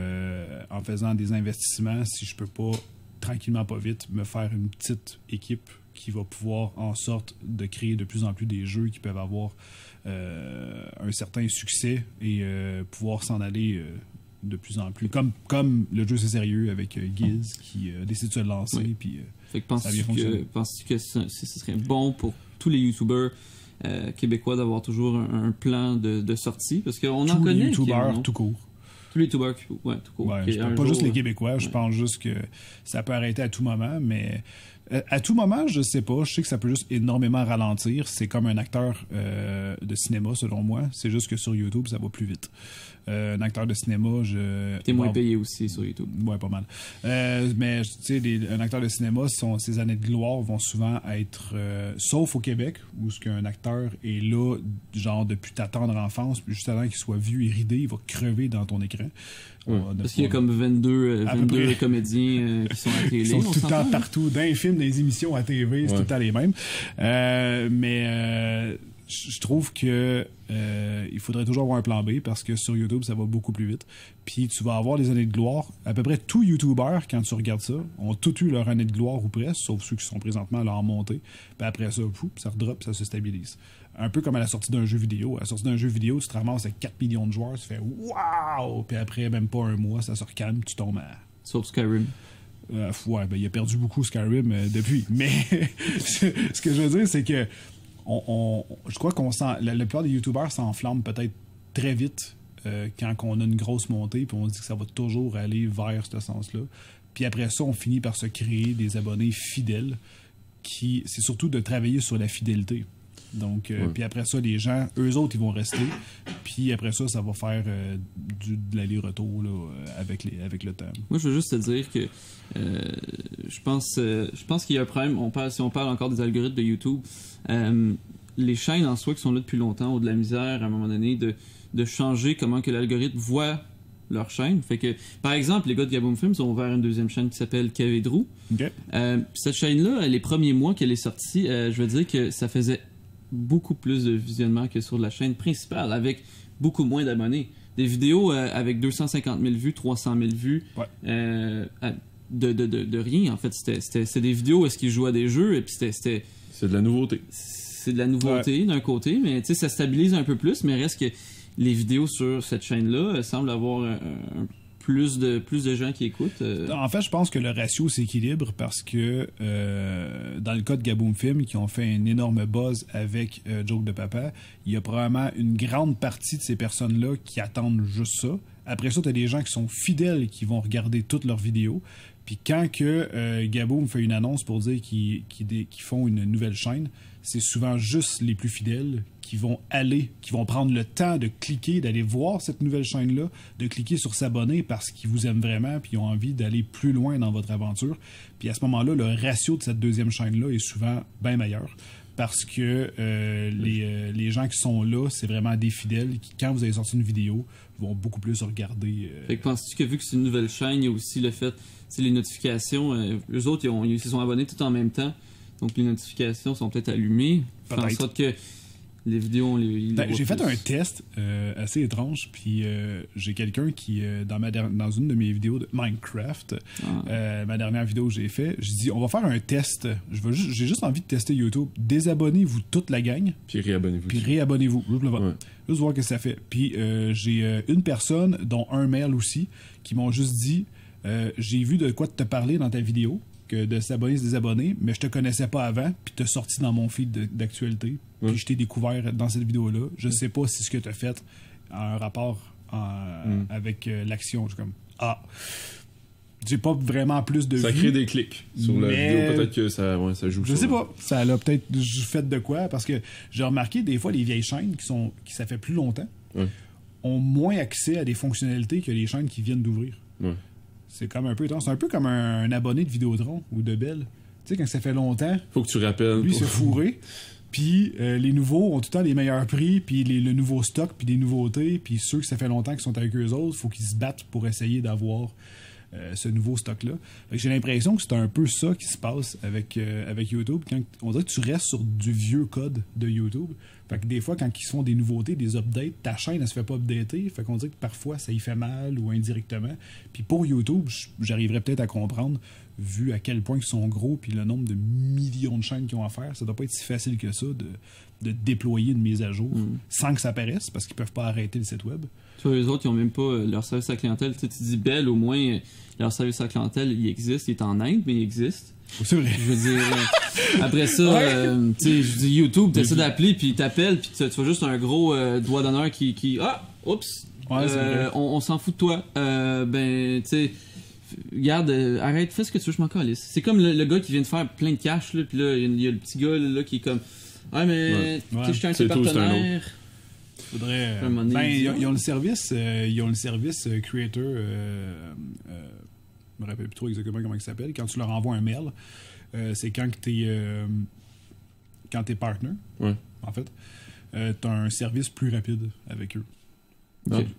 en faisant des investissements, si je peux pas, tranquillement pas vite, me faire une petite équipe qui va pouvoir en sorte de créer de plus en plus des jeux qui peuvent avoir un certain succès et pouvoir s'en aller de plus en plus. Comme le jeu C'est Sérieux avec Giz qui décide de se lancer. Puis, fait que penses-tu que ce serait bon pour tous les YouTubers québécois d'avoir toujours un plan de sortie? Parce qu'on en connaît. Tous les YouTubers tout court. Tous les YouTubers, tout court. Ouais, je parle pas juste les Québécois, je pense juste que ça peut arrêter à tout moment, mais à tout moment, je sais pas. Je sais que ça peut juste énormément ralentir. C'est comme un acteur de cinéma, selon moi. C'est juste que sur YouTube, ça va plus vite. Un acteur de cinéma, t'es moins payé aussi sur YouTube. Ouais, pas mal. Mais tu sais, un acteur de cinéma, ses années de gloire vont souvent être, sauf au Québec, où ce qu'un acteur est là, genre depuis ta tendre enfance, puis juste avant qu'il soit vu et ridé, il va crever dans ton écran. Parce qu'il y a comme 22 comédiens qui sont à la télé. Ils sont tout le temps partout, dans les films, dans les émissions à TV, c'est tout le temps les mêmes. Mais je trouve que il faudrait toujours avoir un plan B parce que sur YouTube, ça va beaucoup plus vite. Puis tu vas avoir des années de gloire. À peu près tous YouTubers, quand tu regardes ça, ont tous eu leur année de gloire ou presque, sauf ceux qui sont présentement là en montée. Puis après ça, ça redrop, ça se stabilise. Un peu comme à la sortie d'un jeu vidéo. À la sortie d'un jeu vidéo, tu te ramasses avec 4 millions de joueurs, tu fais « Wow! » Puis après, même pas un mois, ça se recalme, tu tombes à... Sauf Skyrim. Il a perdu beaucoup Skyrim depuis. Mais ce que je veux dire, c'est que je crois qu'on sent... La plupart des YouTubers s'enflamment peut-être très vite quand on a une grosse montée, puis on se dit que ça va toujours aller vers ce sens-là. Puis après ça, on finit par se créer des abonnés fidèles c'est surtout de travailler sur la fidélité. Donc, puis après ça, les gens, eux autres, ils vont rester. Puis après ça, ça va faire de l'aller-retour là, avec le temps. Moi, je veux juste te dire que je pense qu'il y a un problème. Si on parle encore des algorithmes de YouTube, les chaînes en soi qui sont là depuis longtemps ont de la misère à un moment donné de changer comment que l'algorithme voit leur chaîne. Fait que, par exemple, les gars de Gaboom Films ont ouvert une deuxième chaîne qui s'appelle Kev et Drew. Okay. Cette chaîne-là, les premiers mois qu'elle est sortie, je veux dire que ça faisait beaucoup plus de visionnement que sur la chaîne principale, avec beaucoup moins d'abonnés. Des vidéos avec 250 000 vues, 300 000 vues, de rien, en fait. C'était des vidéos où est-ce qu'ils jouaient à des jeux, et puis c'était... C'est de la nouveauté. C'est de la nouveauté, d'un côté, mais tu sais, ça stabilise un peu plus, mais reste que les vidéos sur cette chaîne-là semblent avoir plus de gens qui écoutent. En fait, je pense que le ratio s'équilibre parce que dans le cas de Gaboom Film, qui ont fait un énorme buzz avec Joke de Papa, il y a probablement une grande partie de ces personnes-là qui attendent juste ça. Après ça, tu as des gens qui sont fidèles qui vont regarder toutes leurs vidéos. Puis quand que Gaboom fait une annonce pour dire qu'ils font une nouvelle chaîne, c'est souvent juste les plus fidèles qui vont prendre le temps de cliquer, d'aller voir cette nouvelle chaîne-là, de cliquer sur s'abonner parce qu'ils vous aiment vraiment puis ils ont envie d'aller plus loin dans votre aventure. Puis à ce moment-là, le ratio de cette deuxième chaîne-là est souvent bien meilleur parce que les gens qui sont là, c'est vraiment des fidèles qui, quand vous avez sorti une vidéo, vont beaucoup plus regarder. Fait que penses-tu que vu que c'est une nouvelle chaîne, il y a aussi le fait, les notifications, eux autres, ils se sont abonnés tout en même temps, donc les notifications sont peut-être allumées, faire en sorte que les vidéos, j'ai fait un test assez étrange, puis j'ai quelqu'un qui, dans une de mes vidéos de Minecraft, ma dernière vidéo que j'ai fait, j'ai dit, on va faire un test. J'ai juste envie de tester YouTube. Désabonnez-vous toute la gang. Puis réabonnez-vous. Juste voir ce que ça fait. Puis j'ai une personne, dont un mail aussi, qui m'ont juste dit, j'ai vu de quoi te parler dans ta vidéo, que de s'abonner, se désabonner, mais je te connaissais pas avant, puis t'as sorti dans mon feed d'actualité, puis je t'ai découvert dans cette vidéo-là. Je sais pas si ce que t'as fait a un rapport avec l'action. Je suis comme, j'ai pas vraiment plus de ça crée des clics sur la vidéo, peut-être que ça joue. Je sais pas, ça a peut-être fait de quoi, parce que j'ai remarqué des fois les vieilles chaînes qui ça fait plus longtemps ont moins accès à des fonctionnalités que les chaînes qui viennent d'ouvrir. C'est comme un peu étrange. C'est un peu comme un abonné de Vidéotron ou de Bell. Tu sais, quand ça fait longtemps, faut que tu rappelles. Lui, se fourrer. Puis les nouveaux ont tout le temps les meilleurs prix, puis le nouveau stock, puis des nouveautés. Puis ceux que ça fait longtemps qu'ils sont avec eux autres, faut qu'ils se battent pour essayer d'avoir ce nouveau stock-là. Fait que j'ai l'impression que c'est un peu ça qui se passe avec YouTube. Quand on dirait que tu restes sur du vieux code de YouTube. Fait que des fois, quand ils font des nouveautés, des updates, ta chaîne, elle se fait pas updater. Fait qu'on dirait que parfois, ça y fait mal ou indirectement. Puis pour YouTube, j'arriverais peut-être à comprendre, vu à quel point ils sont gros, puis le nombre de millions de chaînes qu'ils ont à faire, ça doit pas être si facile que ça de déployer une mise à jour sans que ça apparaisse, parce qu'ils peuvent pas arrêter le site web. Tu vois, les autres, ils ont même pas leur service à la clientèle. Tu dis Bell, au moins, leur service à la clientèle, il existe. Il est en Inde, mais il existe. C'est vrai. Je veux dire, après ça, tu sais, je dis YouTube, t'essaies d'appeler, puis t'appelles, puis tu vois juste un gros doigt d'honneur qui oups, on s'en fout de toi. Tu sais, regarde, arrête, fais ce que tu veux, je m'en calisse. C'est comme le gars qui vient de faire plein de cash, là, puis là, il y a le petit gars là, qui est comme, je suis un de ses partenaires. Faudrait. Ils ont le service, Creator. Je me rappelle plus trop exactement comment il s'appelle. Quand tu leur envoies un mail, c'est quand t'es partner, en fait, t'as un service plus rapide avec eux.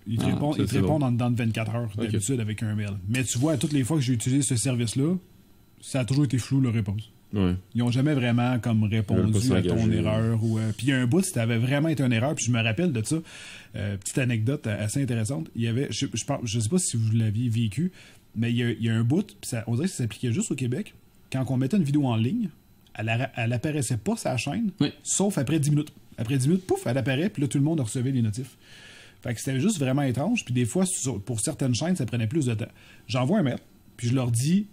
Ils te répondent dans 24 heures d'habitude avec un mail. Mais tu vois, toutes les fois que j'ai utilisé ce service-là, ça a toujours été flou leur réponse. Ils n'ont jamais vraiment comme répondu à ton erreur. Puis il y a un bout, ça avait vraiment été une erreur. Puis je me rappelle de ça. Petite anecdote assez intéressante. Il y avait, je sais pas si vous l'aviez vécu, mais il y a un bout, on dirait que ça s'appliquait juste au Québec. Quand on mettait une vidéo en ligne, elle apparaissait pas sa chaîne, sauf après 10 minutes. Après 10 minutes, pouf, elle apparaît, puis là, tout le monde recevait les notifs. Fait que c'était juste vraiment étrange. Puis des fois, pour certaines chaînes, ça prenait plus de temps. J'envoie un mail, puis je leur dis,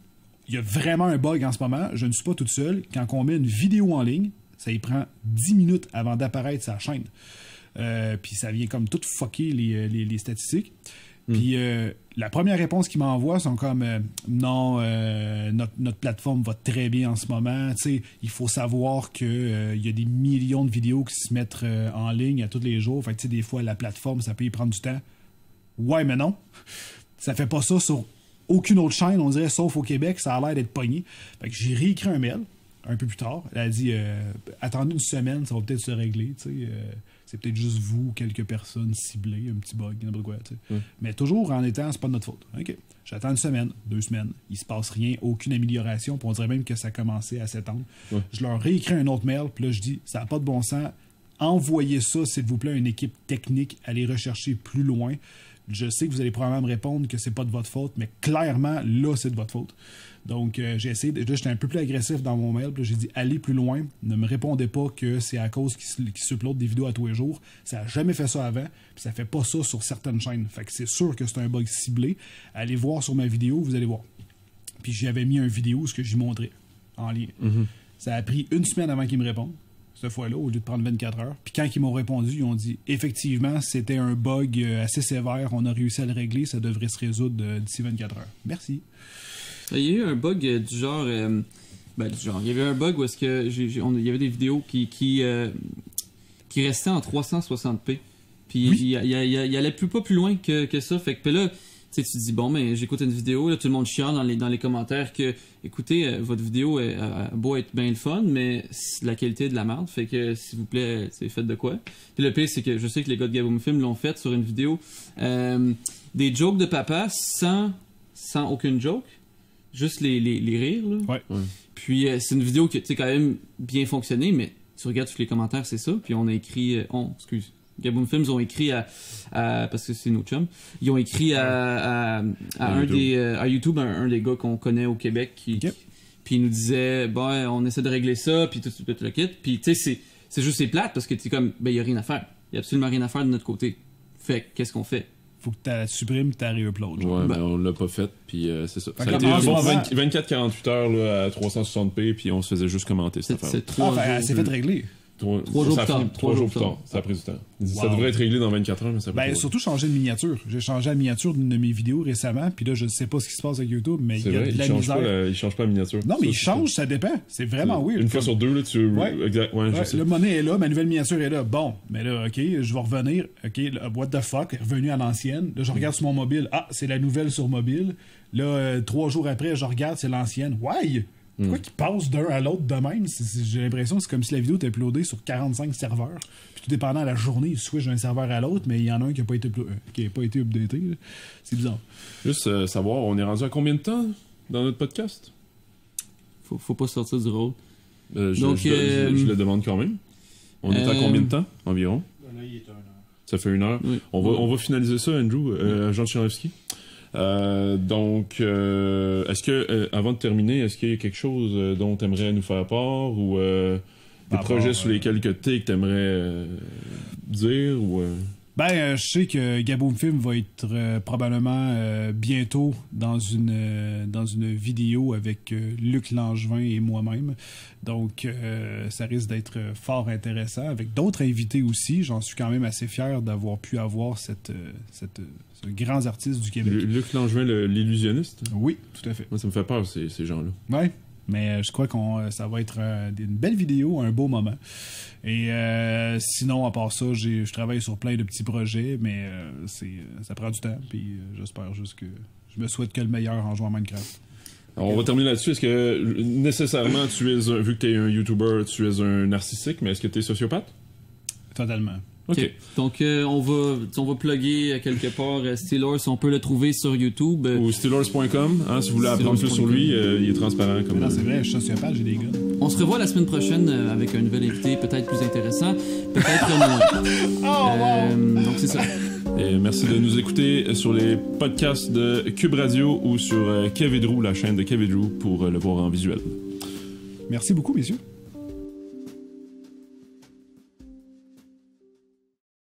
il y a vraiment un bug en ce moment, je ne suis pas toute seule. Quand on met une vidéo en ligne, ça y prend 10 minutes avant d'apparaître sa chaîne. Puis ça vient comme tout fucker les statistiques. Puis la première réponse qu'ils m'envoient sont comme non, notre plateforme va très bien en ce moment. T'sais, il faut savoir que il y a des millions de vidéos qui se mettent en ligne à tous les jours. Fait que des fois, la plateforme, ça peut y prendre du temps. Ouais, mais non. Ça fait pas ça sur aucune autre chaîne, on dirait, sauf au Québec. Ça a l'air d'être pogné. Fait que j'ai réécrit un mail un peu plus tard. Elle a dit attendez une semaine, ça va peut-être se régler. C'est peut-être juste vous ou quelques personnes ciblées, un petit bug, n'importe quoi. Mais toujours en étant, c'est pas de notre faute. OK. J'attends une semaine, 2 semaines. Il se passe rien, aucune amélioration. Puis on dirait même que ça a commencé à s'étendre. Je leur réécris un autre mail, puis là, je dis ça n'a pas de bon sens. Envoyez ça, s'il vous plaît, à une équipe technique. Allez rechercher plus loin. Je sais que vous allez probablement me répondre que c'est pas de votre faute, mais clairement, là, c'est de votre faute. Donc, j'ai essayé. Là, j'étais un peu plus agressif dans mon mail. Puis j'ai dit, allez plus loin. Ne me répondez pas que c'est à cause qu'ils s'uploadent des vidéos à tous les jours. Ça n'a jamais fait ça avant. Puis ça fait pas ça sur certaines chaînes. Fait que c'est sûr que c'est un bug ciblé. Allez voir sur ma vidéo, vous allez voir. Puis j'y avais mis une vidéo, ce que j'y montrais en lien. Ça a pris 1 semaine avant qu'ils me répondent. Cette fois-là, au lieu de prendre 24 heures. Puis quand ils m'ont répondu, ils ont dit effectivement, c'était un bug assez sévère, on a réussi à le régler, ça devrait se résoudre d'ici 24 heures. Merci. Il y a eu un bug du genre. Il y avait un bug où est-ce que il y avait des vidéos qui restaient en 360p. Puis il allait pas plus loin que ça. Fait que là, tu te dis, bon, mais j'écoute une vidéo, là, tout le monde chiale dans les commentaires que, écoutez, votre vidéo a beau être bien le fun, mais la qualité est de la merde, fait que, s'il vous plaît, c'est fait de quoi? Puis le pire, c'est que je sais que les gars de Gaboom Film l'ont fait sur une vidéo, des jokes de papa sans aucune joke, juste les rires, là. Ouais. Puis c'est une vidéo qui a quand même bien fonctionné, mais tu regardes tous les commentaires, c'est ça, puis on a écrit, Gaboom Films ont écrit à parce que c'est nos chums, ils ont écrit à YouTube un des gars qu'on connaît au Québec puis il nous disait bon on essaie de régler ça puis tout le kit puis tu sais c'est juste c'est plate parce que tu comme ben il y a rien à faire, il y a absolument rien à faire de notre côté, fait qu'est-ce qu'on fait? Faut que tu la supprimes, tu réuploades. Ouais, mais on l'a pas fait, puis c'est ça. Ça a été 24-48 heures là, à 360p, puis on se faisait juste commenter cette affaire. C'est fait régler. 3 jours plus tard. 3 jours plus tard. Ça a pris du temps. Ça devrait être réglé dans 24 heures, mais ça a pris surtout changer de miniature. J'ai changé la miniature d'une de mes vidéos récemment, puis là, je ne sais pas ce qui se passe avec YouTube, mais il y a de la misère. Il change pas la miniature. Non, mais il change, ça dépend. C'est vraiment weird. Une fois sur deux, là, tu... Exact. Ouais, je sais. Le monnaie est là, ma nouvelle miniature est là. Bon, mais là, OK, je vais revenir. OK, what the fuck, revenu à l'ancienne. Là, je regarde sur mon mobile. Ah, c'est la nouvelle sur mobile. Là, 3 jours après, je regarde, c'est l'ancienne. Why? Pourquoi qu'ils passent d'un à l'autre de même? J'ai l'impression que c'est comme si la vidéo était uploadée sur 45 serveurs. Puis tout dépendant de la journée, ils switchent d'un serveur à l'autre, mais il y en a un qui n'a pas été updaté. Là. C'est bizarre. Juste savoir, on est rendu à combien de temps dans notre podcast? Faut pas sortir du rôle. Donc, je le demande quand même. On est à combien de temps, environ? Là, il est 1 heure. Ça fait 1 heure. Oui. On va finaliser ça, Andrew. Jean Tchernevski. Donc, est-ce que, avant de terminer, est-ce qu'il y a quelque chose dont tu aimerais nous faire part ou des projets sur lesquels tu aimerais dire ou je sais que Gaboom Film va être probablement bientôt dans une vidéo avec Luc Langevin et moi-même. Donc, ça risque d'être fort intéressant. Avec d'autres invités aussi. J'en suis quand même assez fier d'avoir pu avoir ce grands artistes du Québec. Luc Langevin, l'illusionniste? Oui, tout à fait. Moi, ça me fait peur, ces gens-là. Oui, mais je crois que ça va être une belle vidéo, un beau moment. Et sinon, à part ça, je travaille sur plein de petits projets, mais ça prend du temps, puis j'espère juste que je me souhaite que le meilleur en jouant à Minecraft. Alors, on va terminer là-dessus. Est-ce que, nécessairement, vu que tu es un YouTuber, tu es un narcissique, mais est-ce que tu es sociopathe? Totalement. OK. Donc, on va plugger quelque part Steelers. On peut le trouver sur YouTube. Ou Steelers.com. Hein, si vous voulez apprendre plus sur lui, il est transparent. Comme non, c'est vrai, je suis sociopathe, j'ai des gars. On se revoit la semaine prochaine avec un nouvel invité, peut-être plus intéressant, peut-être moins. Donc, c'est ça. Et merci de nous écouter sur les podcasts de Cube Radio ou sur Kev et Drew, la chaîne de Kev et Drew, pour le voir en visuel. Merci beaucoup, messieurs.